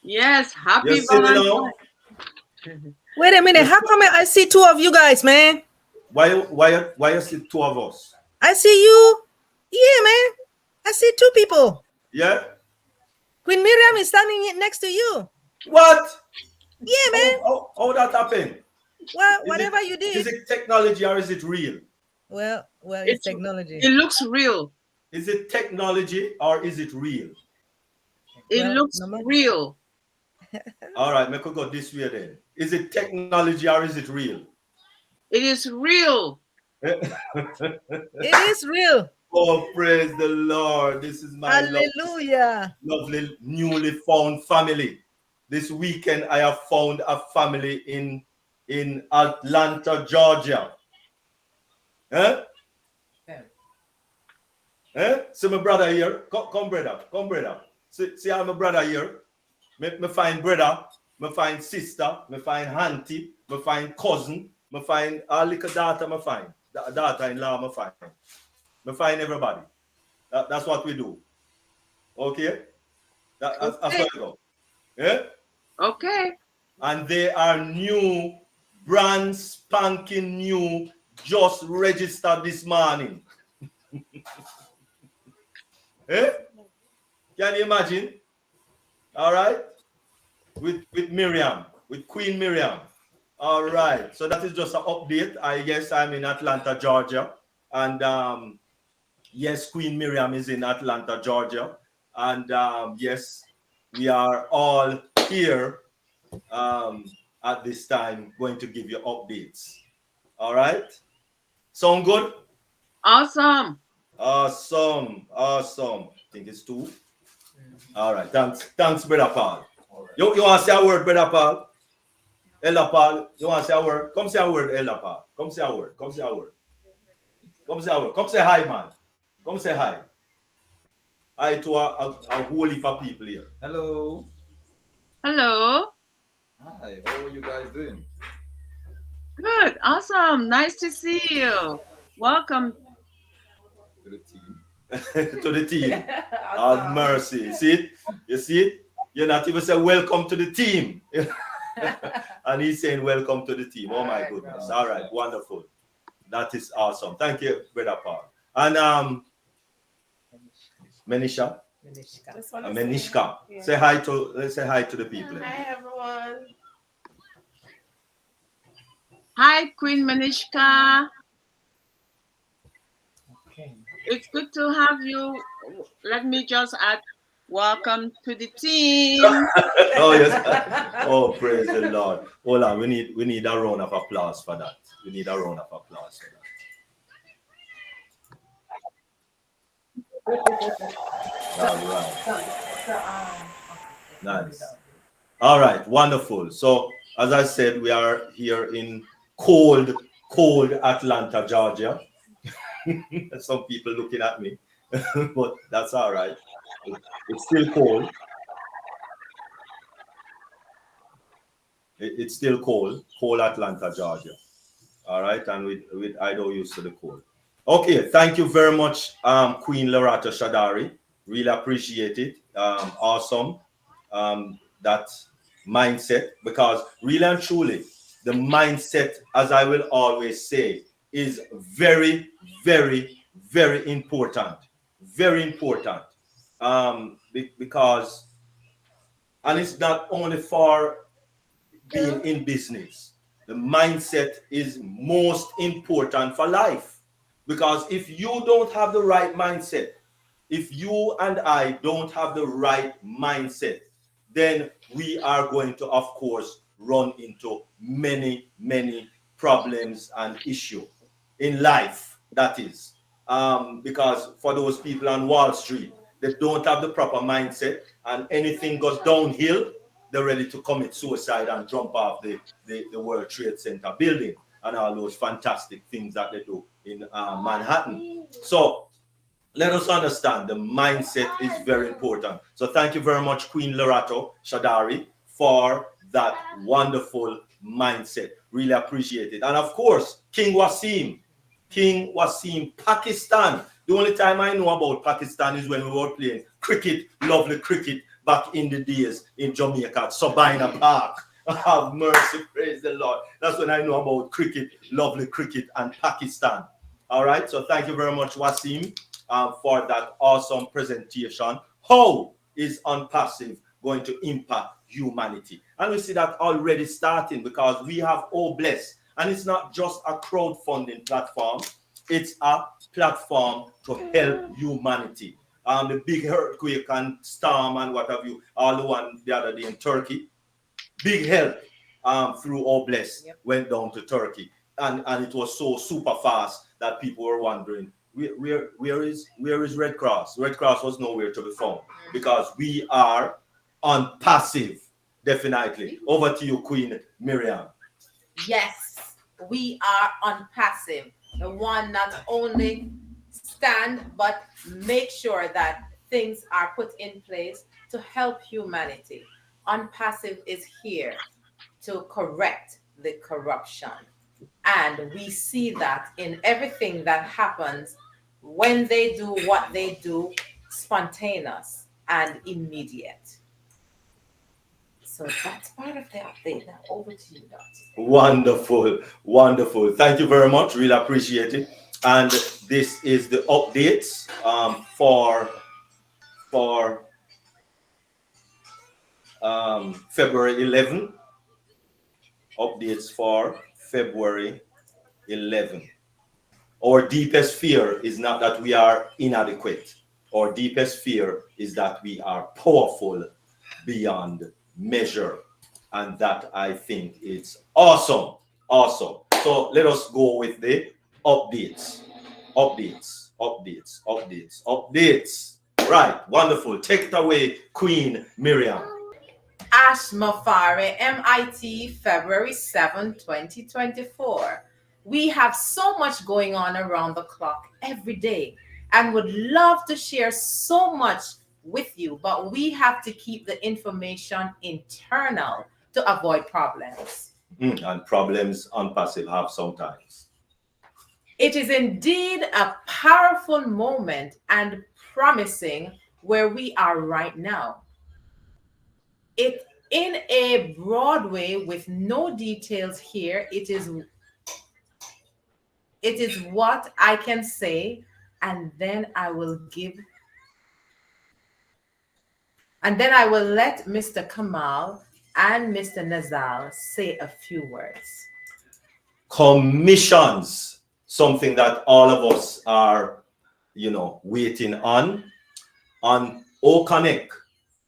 G: Yes, happy Valentine's.
J: Wait a minute. How come I see two of you guys, man?
K: Why you see two of us?
J: I see you. Yeah, man. I see two people.
K: Yeah.
J: Queen Miriam is standing next to you.
K: What?
J: Yeah, man.
K: How that happened?
J: Well, whatever you did.
K: Is it technology or is it real?
J: Well, it's technology.
G: It looks real.
K: Is it technology or is it real?
G: It looks real.
K: All right, make we go this way then. Is it technology or is it real?
G: It is real.
J: It is real.
K: Oh, praise the Lord. This is my
J: hallelujah.
K: Lovely newly found family. this weekend I have found a family in Atlanta, Georgia. Eh? See my brother here. Come brother. Come brother. See I'm a brother here. Me find brother. Me find sister. Me find auntie. Me find cousin. Me find a little daughter. Me find daughter-in-law. Me find. Me find everybody. That's what we do. Okay? That's what we go. Yeah?
G: Okay.
K: And they are new, brand spanking new, just registered this morning. Eh? Can you imagine? All right? With Miriam, with Queen Miriam. All right. So that is just an update. I guess I'm in Atlanta, Georgia. And yes, Queen Miriam is in Atlanta, Georgia. And yes, we are all here at this time going to give you updates. All right? Sound good?
G: Awesome.
K: Awesome. Awesome. I think it's 2. All right. Thanks, Brother Paul. You want to say a word, Brother Paul? Elder Paul, you want to say a word? Come say a word, Elder Paul. Come say a word. Come say a word. Come say a word. Come say hi, man. Come say hi. Hi to a whole heap of people here.
L: Hello.
G: Hello.
L: Hi. How are you guys doing?
G: Good. Awesome. Nice to see you. Welcome
L: To the team.
K: To the team. Have mercy. See it? You see it? You're not even saying welcome to the team. And he's saying welcome to the team. Oh my goodness. All right. Wonderful. That is awesome. Thank you, Brother Paul. And Menishka. Menishka.
M: Yeah.
K: Say hi to the people.
M: Hi everyone.
G: Hi, Queen Manishka.
M: Okay.
G: It's good to have you. Let me just add, welcome to the team.
K: Oh yes. Oh, praise the Lord. Hold on. We need a round of applause for that. We need a round of applause for that. All right. Nice. All right. Wonderful. So as I said, we are here in cold Atlanta, Georgia. Some people looking at me, but that's all right. It's still cold. It's still cold Atlanta, Georgia. All right, and with I don't used to the cold. Okay, thank you very much, Queen Lerato Shadare. Really appreciate it. Awesome. That mindset, because really and truly, the mindset, as I will always say, is very, very, very important. Very important. Because, and it's not only for being in business. The mindset is most important for life. Because if you don't have the right mindset, if you and I don't have the right mindset, then we are going to, of course, run into many, many problems and issues in life, that is. Because for those people on Wall Street, they don't have the proper mindset, and anything goes downhill, they're ready to commit suicide and jump off the World Trade Center building and all those fantastic things that they do in Manhattan. So let us understand the mindset is very important. So thank you very much, Queen Lerato Shadare, for that wonderful mindset. Really appreciate it. And of course, King Waseem, Pakistan. The only time I know about Pakistan is when we were playing cricket, lovely cricket, back in the days in Jamaica at Sabina Park. Have mercy, praise the Lord. That's when I know about cricket, lovely cricket, and Pakistan. All right, so thank you very much, Waseem, for that awesome presentation. How is ONPASSIVE going to impact humanity? And we see that already starting, because we have Oh Bless, and it's not just a crowdfunding platform, it's a platform to help humanity. The big earthquake and storm and what have you, all the one the other day in Turkey, big help through Oh Bless went down to Turkey, and it was so super fast that people were wondering where is Red Cross? Red Cross was nowhere to be found, because we are ONPASSIVE. Definitely. Over to you, Queen Miriam.
M: Yes, we are ONPASSIVE, the one not only stand but make sure that things are put in place to help humanity. ONPASSIVE is here to correct the corruption. And we see that in everything that happens when they do what they do, spontaneous and immediate. So that's part of the update. Now over to you, Doctor.
K: Wonderful, wonderful. Thank you very much. Really appreciate it. And this is the updates for February 11. Updates for February 11. Our deepest fear is not that we are inadequate. Our deepest fear is that we are powerful beyond measure. And that, I think, it's awesome. Awesome. So let us go with the updates. Updates. Right. Wonderful. Take it away, Queen Miriam.
M: Ash Mafare, MIT, February 7, 2024. We have so much going on around the clock every day and would love to share so much with you, but we have to keep the information internal to avoid problems.
K: And problems ONPASSIVE have sometimes.
M: It is indeed a powerful moment and promising where we are right now. It in a broad way with no details here, it is what I can say, and then I will let Mr. Kamal and Mr. Nazal say a few words.
K: Commissions, something that all of us are, waiting on OConnect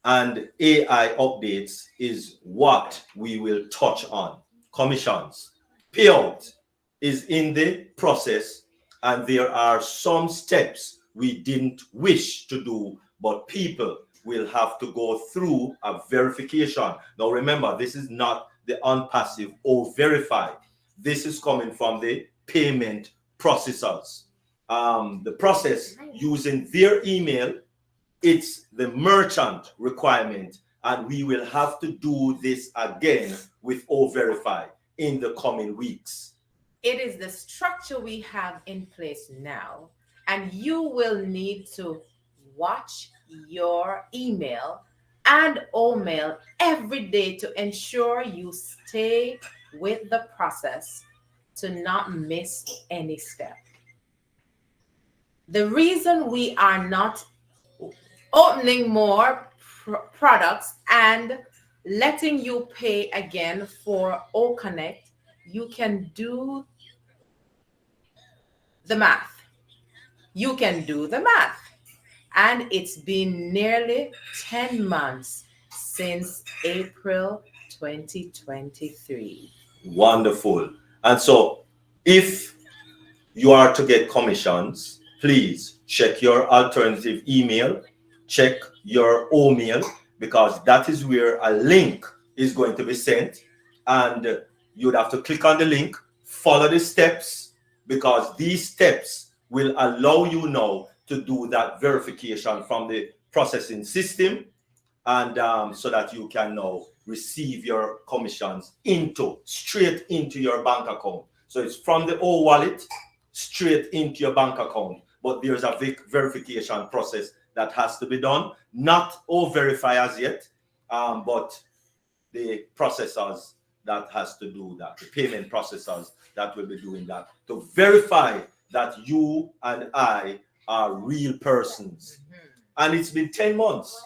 K: and AI updates is what we will touch on. Commissions. Payout is in the process, and there are some steps we didn't wish to do, but people will have to go through a verification. Now remember, this is not the ONPASSIVE or verified. This is coming from the payment processors. The process using their email, it's the merchant requirement, and we will have to do this again with O-Verify in the coming weeks.
M: It is the structure we have in place now, and you will need to watch your email and O-mail every day to ensure you stay with the process to not miss any step. The reason we are not opening more products and letting you pay again for OConnect, you can do the math. You can do the math. And it's been nearly 10 months since April 2023.
K: Wonderful. And so if you are to get commissions, please check your alternative email, check your O-mail, because that is where a link is going to be sent. And you'd have to click on the link, follow the steps, because these steps will allow you now to do that verification from the processing system, and so that you can now receive your commissions straight into your bank account. So it's from the O wallet straight into your bank account. But there's a verification process that has to be done. Not O-Verify as yet, but the processors that has to do that, the payment processors that will be doing that, to verify that you and I are real persons. And it's been 10 months,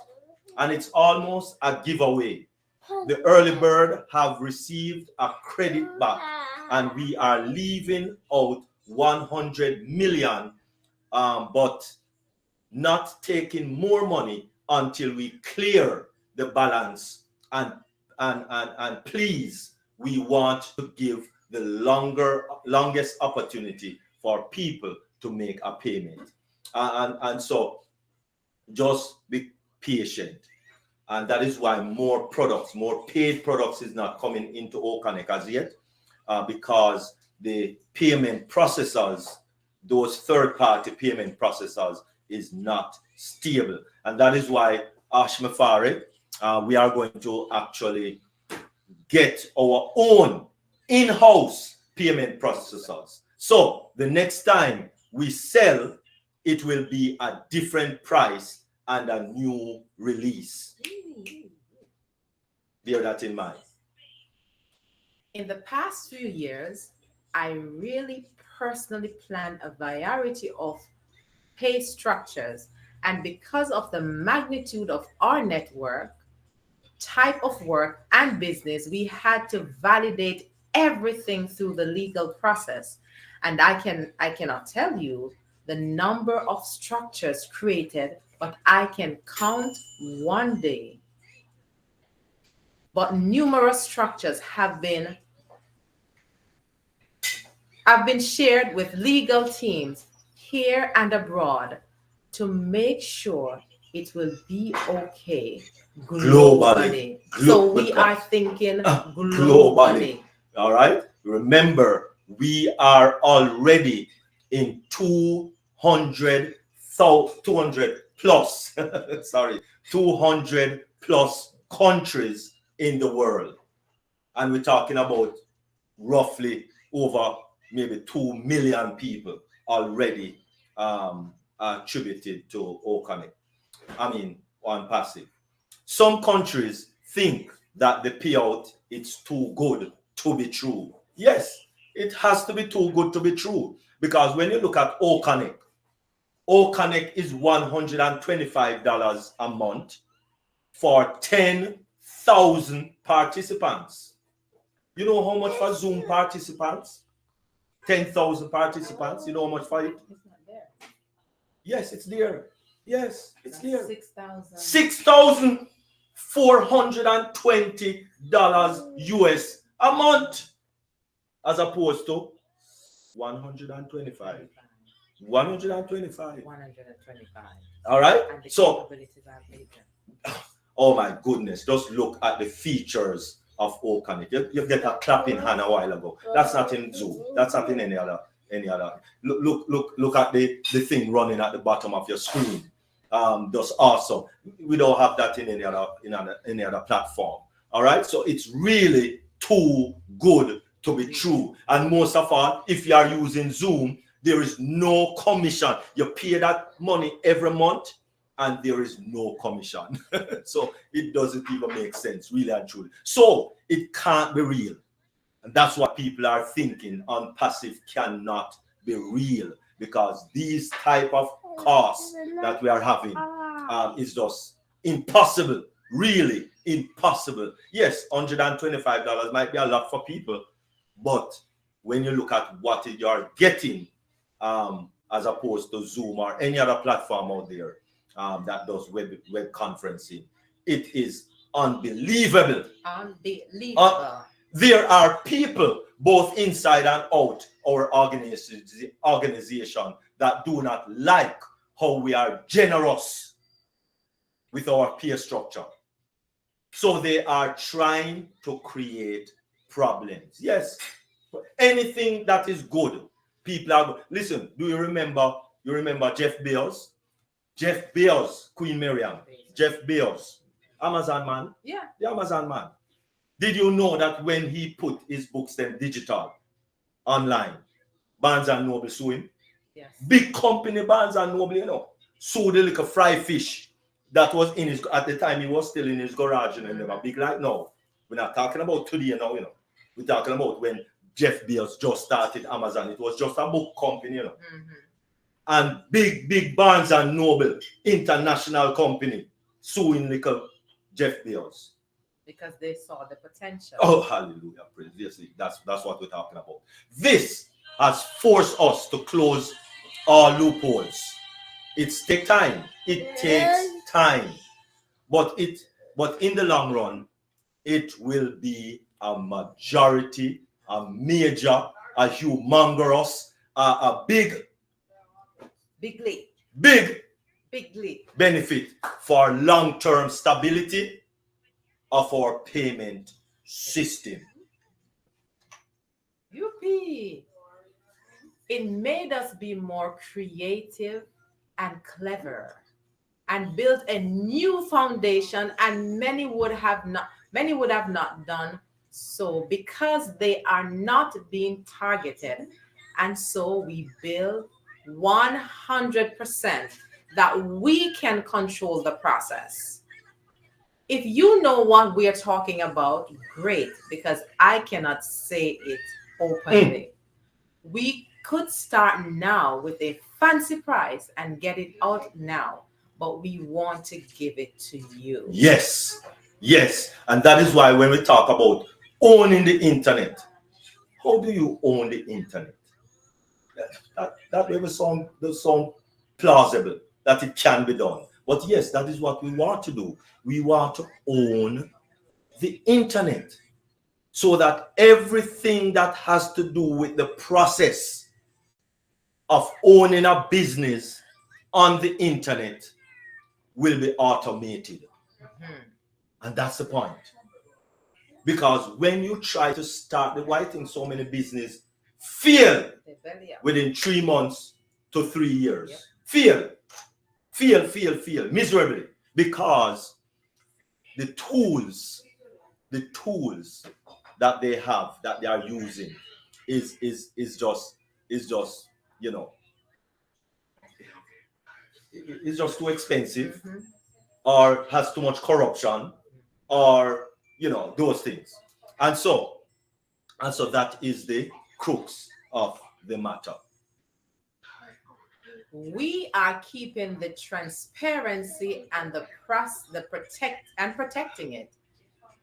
K: and it's almost a giveaway. The early bird have received a credit back, and we are leaving out 100 million, but not taking more money until we clear the balance. And please, we want to give the longest opportunity for people to make a payment. And so just be patient. And that is why more products, more paid products is not coming into Oconic as yet, because the payment processors, those third-party payment processors, is not stable. And that is why Ashmafari, we are going to actually get our own in-house payment processors. So the next time we sell, it will be a different price and a new release. Bear that in mind.
M: In the past few years, I really personally planned a variety of pay structures. And because of the magnitude of our network, type of work, and business, we had to validate everything through the legal process. And I cannot tell you the number of structures created, but I can count one day. But numerous structures have been shared with legal teams here and abroad to make sure it will be okay globally. So we are thinking globally.
K: All right. Remember, we are already in 200 plus, sorry, 200 plus countries in the world. And we're talking about roughly over maybe 2 million people already attributed to Oconic. I mean, ONPASSIVE. Some countries think that the payout is too good to be true. Yes, it has to be too good to be true, because when you look at Oconic is $125 a month for 10,000 participants. You know how much for Zoom participants? 10,000 participants. You know how much for it?
M: It's not there.
K: Yes, it's there. Yes, it's there.
M: 6,000.
K: $6,420 US a month, as opposed to 125. 125.
M: 125.
K: All right.
M: And the
K: So,
M: capabilities are bigger.
K: oh my goodness, just look at the features of Oconic. You get a clapping hand a while ago. That's not in Zoom. That's not in any other. Look at the thing running at the bottom of your screen. That's awesome. We don't have that in any other platform. All right. So it's really too good to be true. And most of all, if you are using Zoom, there is no commission. You pay that money every month, and there is no commission. So it doesn't even make sense, really and truly. So it can't be real. And that's what people are thinking. ONPASSIVE cannot be real, because these type of costs that we are having is just impossible. Really impossible. Yes, $125 might be a lot for people, but when you look at what you're getting, as opposed to Zoom or any other platform out there that does web conferencing, it is unbelievable.
M: Unbelievable.
K: There are people both inside and out our organization that do not like how we are generous with our peer structure. So they are trying to create problems. Yes, anything that is good, people are. Listen, do you remember? You remember Jeff Bezos? Jeff Bezos, Queen Miriam. Jeff Bezos, Amazon man.
M: Yeah.
K: The Amazon man. Did you know that when he put his books then digital, online, Barnes and Noble sue him?
M: Yes.
K: Big company Barnes and Noble, you know, sued the little fry fish that was in his, at the time he was still in his garage, and they were big like now. We're not talking about today now, you know. We're talking about when Jeff Bezos just started Amazon. It was just a book company, you know.
M: Mm-hmm.
K: And big Barnes and Noble international company suing little Jeff Bezos.
M: Because they saw the potential.
K: Oh, hallelujah. Praise. Yes, that's what we're talking about. This has forced us to close all loopholes. It takes time. It takes time. But in the long run, it will be a majority, a major, a humongous, a big
M: benefit
K: for long-term stability of our payment system.
M: Yuppie. It made us be more creative and clever and built a new foundation, and many would have not done so because they are not being targeted. And so we build 100% that we can control the process. If you know what we are talking about, great, because I cannot say it openly. We could start now with a fancy price and get it out now, but we want to give it to you.
K: Yes, yes. And that is why when we talk about owning the internet, how do you own the internet? That way does sound plausible that it can be done. But yes, that is what we want to do. We want to own the internet so that everything that has to do with the process of owning a business on the internet will be automated. And that's the point. Because when you try to start, why I think so many businesses fail within 3 months to 3 years. Fail miserably, because the tools that they have, that they are using is just you know, it's just too expensive, or has too much corruption, or those things. And so that is the crux of the matter.
M: We are keeping the transparency and protecting it.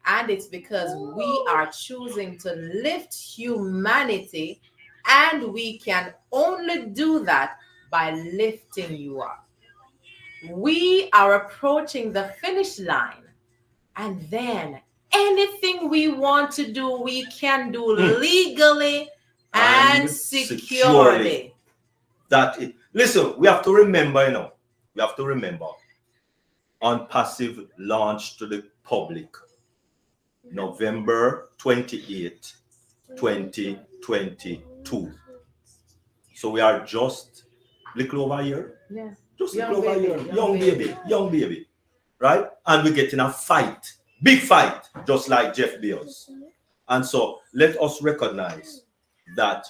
M: And it's because we are choosing to lift humanity, and we can only do that by lifting you up. We are approaching the finish line, and then anything we want to do, we can do legally and securely.
K: Listen, we have to remember, ONPASSIVE launched to the public November 28, 2022. So we are just little over a year.
M: Yeah.
K: Just little over a year. Young baby. Right? And we're getting a fight. Big fight, just like Jeff Bezos. And so let us recognize that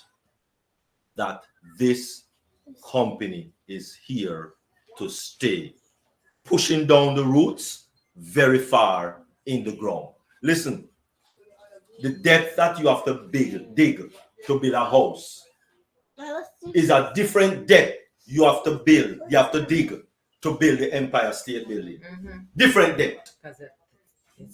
K: this company is here to stay, pushing down the roots very far in the ground. Listen, the depth that you have to dig to build a house is a different depth you have to dig to build the Empire State Building. Different depth.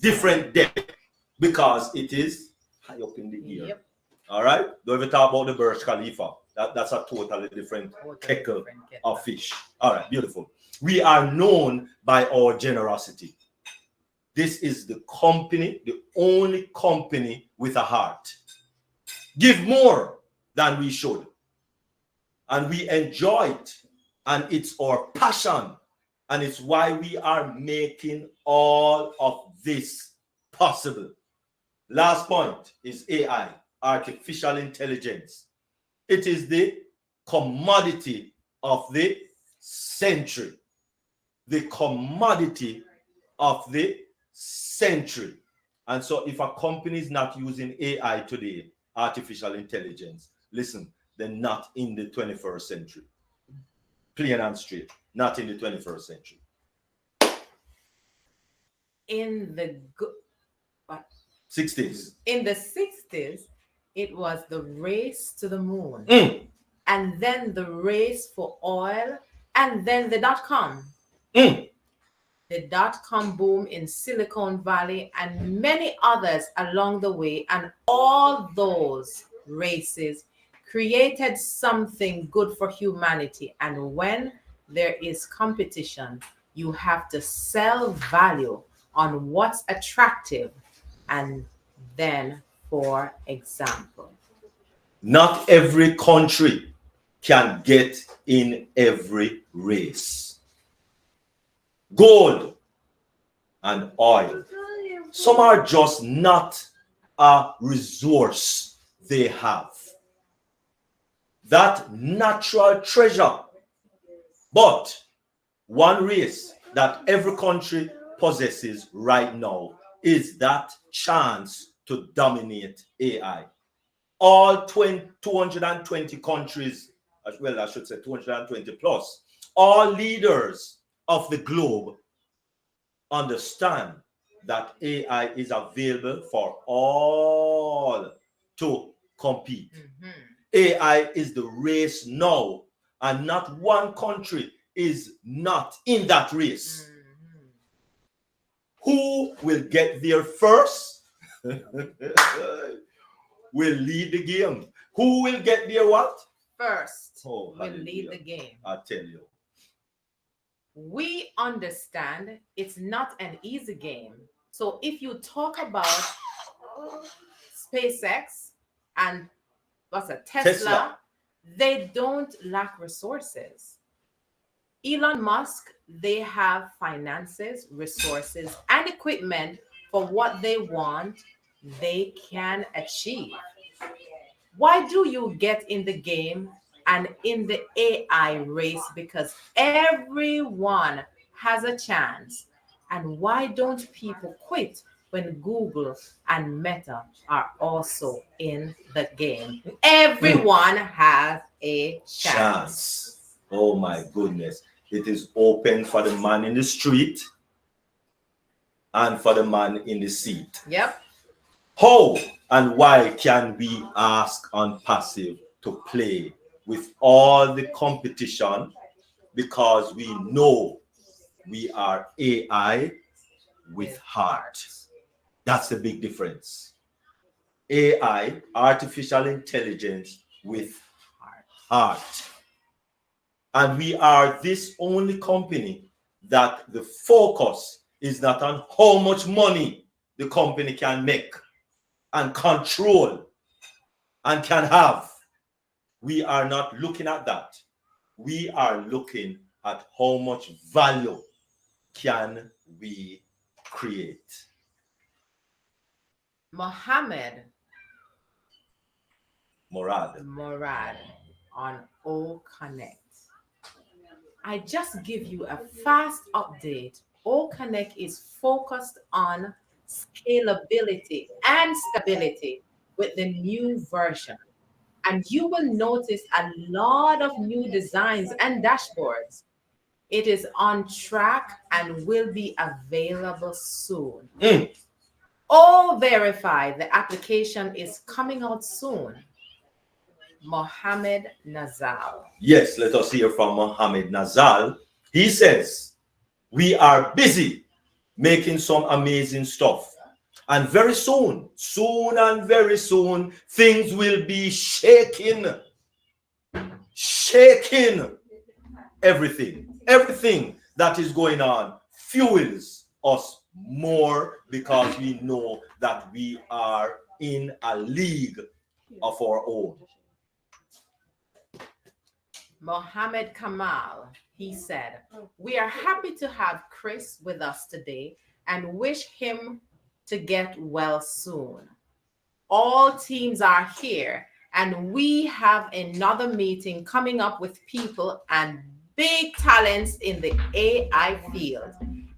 K: Different depth, because it is high up in the air. All right? Don't even talk about the Burj Khalifa. That's a totally different kettle of fish. All right, beautiful. We are known by our generosity. This is the company, the only company with a heart. Give more than we should. And we enjoy it. And it's our passion. And it's why we are making all of this possible. Last point is AI, artificial intelligence. It is the commodity of the century. The commodity of the century. And so if a company is not using AI today, artificial intelligence, listen, they're not in the 21st century. Plain and straight, not in the 21st century.
M: In the
K: 60s.
M: In the 60s, it was the race to the moon. And then the race for oil, and then the dot-com. The dot-com boom in Silicon Valley, and many others along the way. And all those races created something good for humanity. And when there is competition, you have to sell value on what's attractive. And then, for example,
K: not every country can get in every race. gold, and oil. Some are just not a resource they have. That natural treasure. But one race that every country possesses right now is that chance to dominate AI. All 220 countries, well, I should say 220 plus, all leaders of the globe understand that AI is available for all to compete. AI is the race now, and not one country is not in that race. Who will get there first will lead the game. Who will get there what?
M: First,
K: will
M: lead the game.
K: I tell you.
M: We understand it's not an easy game. So if you talk about SpaceX and Tesla, they don't lack resources. Elon Musk, they have finances, resources, and equipment for what they want, they can achieve. Why do you get in the game and in the AI race? Because everyone has a chance. And why don't people quit when Google and Meta are also in the game? Everyone has a chance.
K: Oh my goodness. It is open for the man in the street and for the man in the seat.
M: Yep.
K: How and why can we ask ONPASSIVE to play with all the competition? Because we know we are AI with heart. That's the big difference. AI, artificial intelligence with heart. And we are this only company that the focus is not on how much money the company can make and control and can have. We are not looking at that. We are looking at how much value can we create.
M: Morad on O Connect. I just give you a fast update. O Connect is focused on scalability and stability with the new version. And you will notice a lot of new designs and dashboards. It is on track and will be available soon. O Verify, the application is coming out soon. Mohammed Nazal.
K: Yes, let us hear from Mohammed Nazal. He says, we are busy making some amazing stuff. And very soon, and very soon, things will be shaking everything. Everything that is going on fuels us more because we know that we are in a league of our own.
M: Mohammed Kamal, he said, we are happy to have Chris with us today and wish him to get well soon. All teams are here and we have another meeting coming up with people and big talents in the AI field.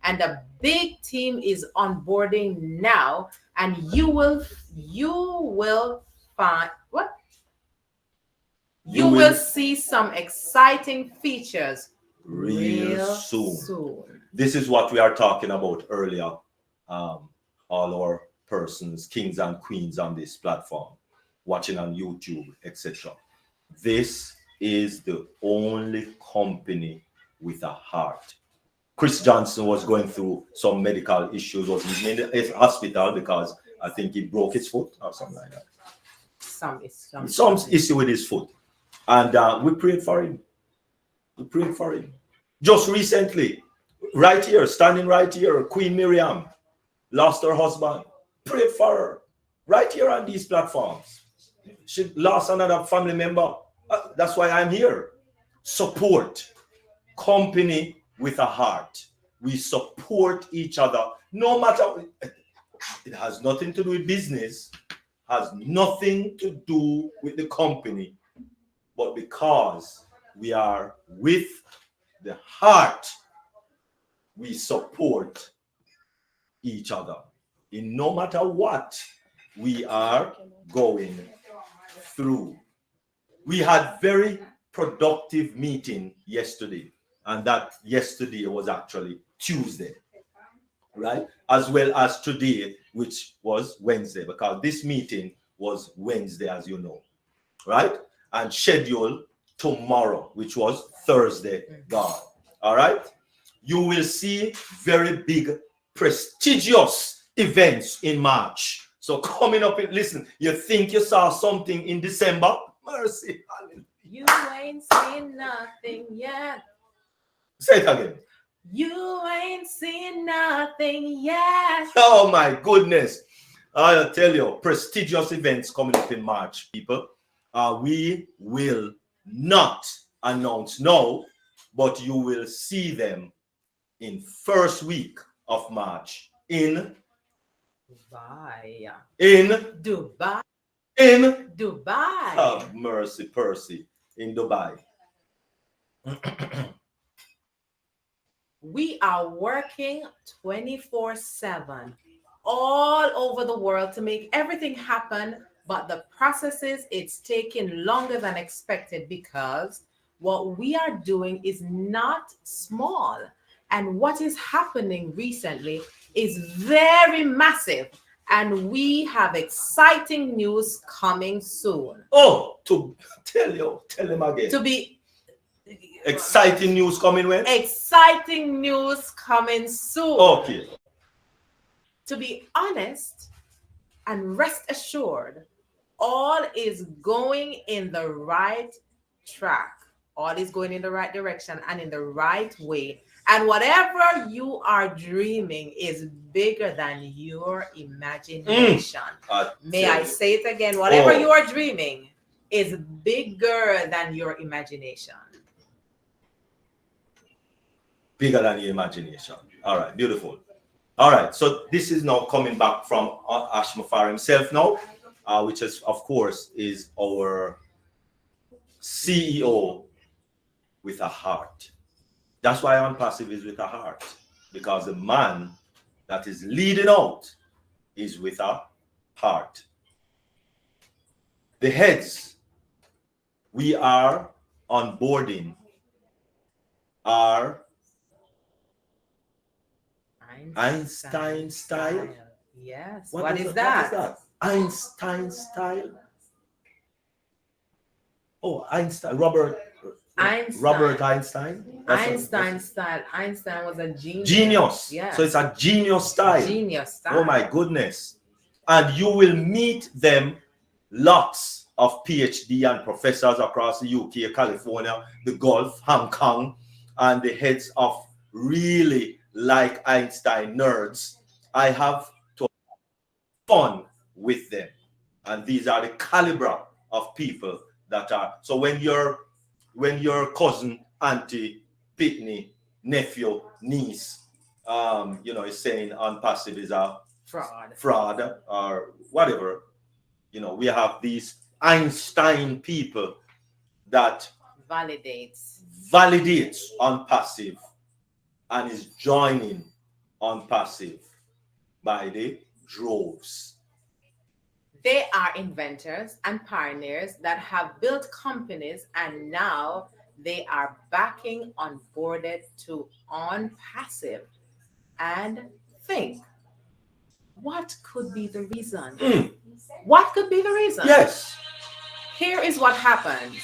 M: And a big team is onboarding now, and you will find what? You will see some exciting features real soon.
K: This is what we are talking about earlier. All our persons, kings and queens on this platform, watching on YouTube, etc. This is the only company with a heart. Chris Johnson was going through some medical issues, was in the hospital because I think he broke his foot or something like that. Some issue with his foot. And we prayed for him. Just recently, right here, standing right here, Queen Miriam lost her husband. Prayed for her right here on these platforms. She lost another family member. That's why I'm here. Support. Company with a heart. We support each other, no matter. It has nothing to do with business, has nothing to do with the company, but because we are with the heart, we support each other in no matter what we are going through. We had very productive meeting yesterday, and that yesterday was actually Tuesday, right? As well as today, which was Wednesday, because this meeting was Wednesday, as you know, right? And scheduled tomorrow, which was Thursday, God. All right? You will see very big, prestigious events in March. So coming up, listen, you think you saw something in December? Mercy.
M: You ain't seen nothing yet.
K: Say it again.
M: You ain't seen nothing yet.
K: Oh my goodness. I'll tell you, prestigious events coming up in March, people. We will not announce now, but you will see them in first week of March in
M: Dubai.
K: In
M: Dubai.
K: In
M: Dubai.
K: Have mercy, Percy. In Dubai.
M: We are working 24/7 all over the world to make everything happen, but the processes, it's taking longer than expected because what we are doing is not small. And what is happening recently is very massive. And we have exciting news coming soon.
K: Oh, to tell him again.
M: To be
K: exciting news coming when?
M: Exciting news coming soon.
K: Okay.
M: To be honest and rest assured, all is going in the right track. All is going in the right direction and in the right way. And whatever you are dreaming is bigger than your imagination. May I say it again? Whatever you are dreaming is bigger than your imagination.
K: Bigger than your imagination. All right, beautiful. All right, so this is now coming back from Ashmafar himself now, which is, of course, is our CEO with a heart. That's why ONPASSIVE is with a heart, because the man that is leading out is with a heart. The heads we are onboarding are Einstein style.
M: Yes. What is that?
K: Einstein style. Oh, Einstein. Robert Einstein.
M: Einstein style. Einstein was a genius.
K: Genius.
M: Yes.
K: So it's a genius style.
M: Genius style.
K: Oh my goodness. And you will meet them, lots of PhD and professors across the UK, California, the Gulf, Hong Kong, and the heads of really like Einstein nerds. I have to have fun with them. And these are the caliber of people that are. So when your cousin, auntie, pitney, nephew, niece, is saying ONPASSIVE is a fraud or whatever, we have these Einstein people that
M: validates
K: ONPASSIVE and is joining ONPASSIVE by the droves.
M: They are inventors and pioneers that have built companies, and now they are backing onboarded to ONPASSIVE. And think, what could be the reason? What could be the reason?
K: Yes.
M: Here is what happens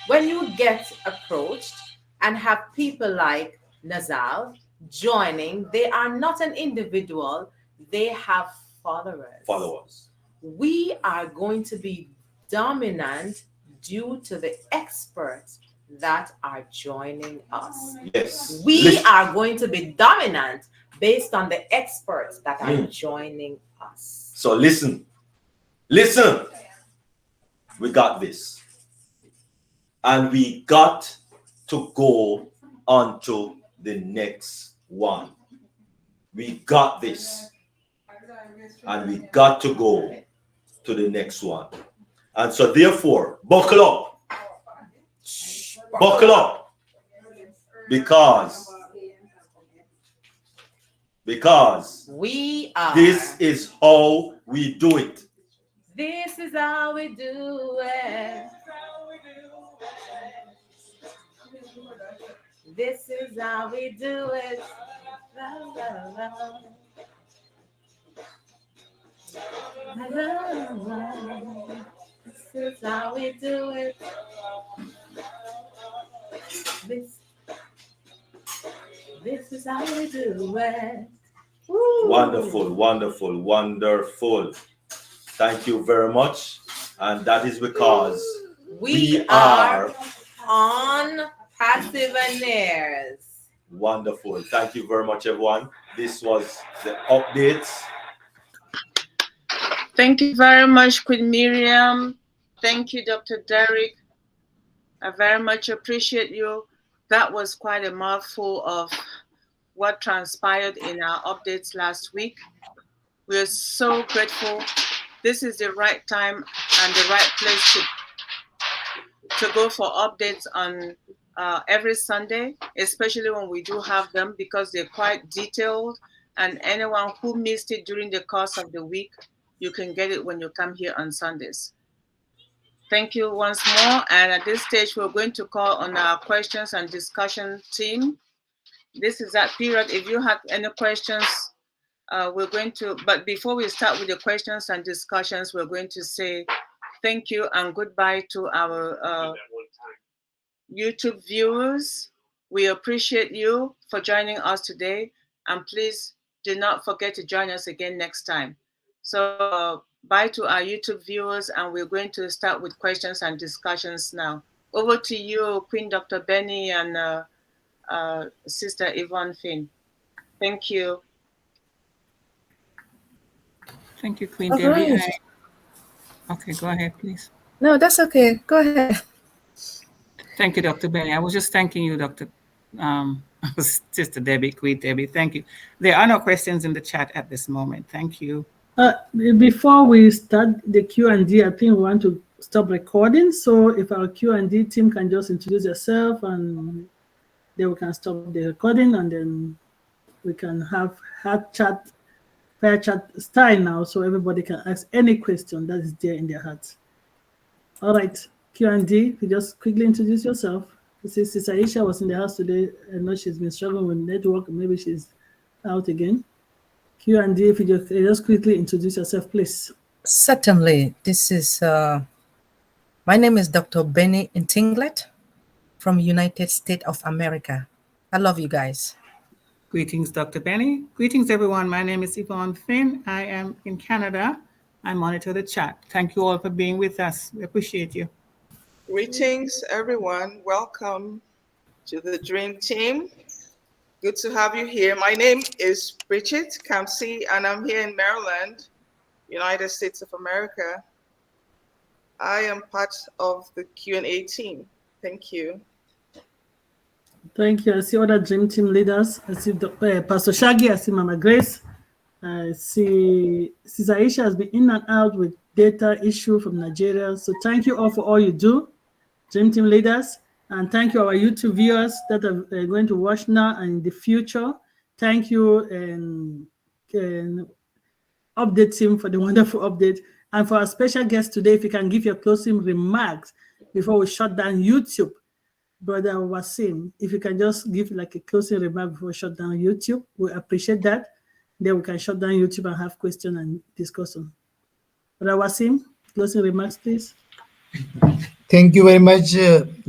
M: when you get approached and have people like Nazal joining. They are not an individual, they have followers. We are going to be dominant due to the experts that are joining us.
K: Yes.
M: We are going to be dominant based on the experts that are joining us.
K: So listen, we got this. And we got to go on to the next one. We got this, and we got to go to the next one. And so, therefore, buckle up, buckle up, because
M: we are.
K: this is how we do it.
M: This is how we do it. This is how we do it. La, la, la. La, la, la. This is how we do it. This is how we do it. Woo.
K: Wonderful, wonderful, wonderful. Thank you very much. And that is because we are
M: on Passivenaires.
K: Wonderful. Thank you very much, everyone. This was the updates.
G: Thank you very much, Queen Miriam. Thank you, Dr. Derek. I very much appreciate you. That was quite a mouthful of what transpired in our updates last week. We are so grateful. This is the right time and the right place to go for updates on every Sunday, especially when we do have them, because they're quite detailed. And anyone who missed it during the course of the week, you can get it when you come here on Sundays. Thank you once more. And at this stage, we're going to call on our questions and discussion team. This is that period. If you have any questions, we're going to, but before we start with the questions and discussions, we're going to say thank you and goodbye to our YouTube viewers. We appreciate you for joining us today. And please do not forget to join us again next time. So bye to our YouTube viewers, and we're going to start with questions and discussions now. Over to you, Queen Dr. Benny and Sister Yvonne Finn. Thank you.
N: Thank you, Queen
J: All
N: Debbie.
J: right.
N: Okay, go ahead, please.
J: No, that's okay. Go ahead.
N: Thank you, Dr. Benny. I was just thanking you, Dr. Sister Debbie, Queen Debbie. Thank you. There are no questions in the chat at this moment. Thank you.
C: Before we start the Q&D, I think we want to stop recording. So if our Q&D team can just introduce yourself, and then we can stop the recording, and then we can have chat, fair chat style now, so everybody can ask any question that is there in their hearts. All right, Q&D, you just quickly introduce yourself. Sister Aisha was in the house today. I know she's been struggling with network. Maybe she's out again. Q&D, if you just quickly introduce yourself, please.
J: Certainly. This is, my name is Dr. Benny Intinglet from United States of America. I love you guys.
N: Greetings, Dr. Benny. Greetings, everyone. My name is Yvonne Finn. I am in Canada. I monitor the chat. Thank you all for being with us. We appreciate you.
O: Greetings, everyone. Welcome to the Dream Team. Good to have you here. My name is Bridget Kamsi, and I'm here in Maryland, United States of America. I am part of the Q&A team. Thank you.
C: Thank you. I see other Dream Team leaders. I see Pastor Shaggy. I see Mama Grace. I see Sister Aisha has been in and out with data issue from Nigeria. So thank you all for all you do, Dream Team leaders. And thank you, our YouTube viewers that are going to watch now and in the future. Thank you, and update team for the wonderful update. And for our special guest today, if you can give your closing remarks before we shut down YouTube. Brother Waseem, if you can just give like a closing remark before we shut down YouTube, we appreciate that. Then we can shut down YouTube and have question and discussion. Brother Waseem, closing remarks, please.
I: Thank you very much,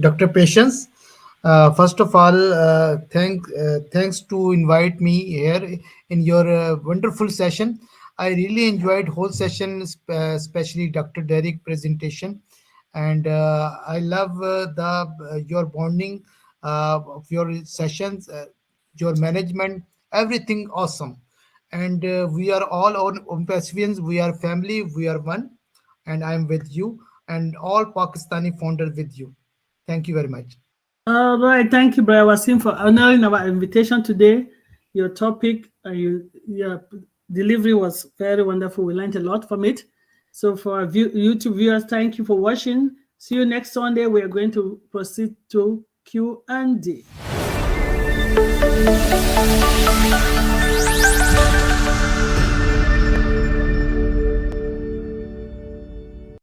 I: Dr. Patience. First of all, thanks to invite me here in your wonderful session. I really enjoyed whole session, especially Dr. Derek presentation, and I love your bonding of your sessions, your management, everything awesome. And we are all on Pacifians. We are family. We are one, and I'm with you, and all Pakistani founders with you. Thank you very much.
C: All right, thank you, Brother Waseem, for honoring our invitation today. your topic. Your delivery was very wonderful. We learned a lot from it. So for our YouTube viewers, thank you for watching. See you next Sunday. We are going to proceed to Q&A.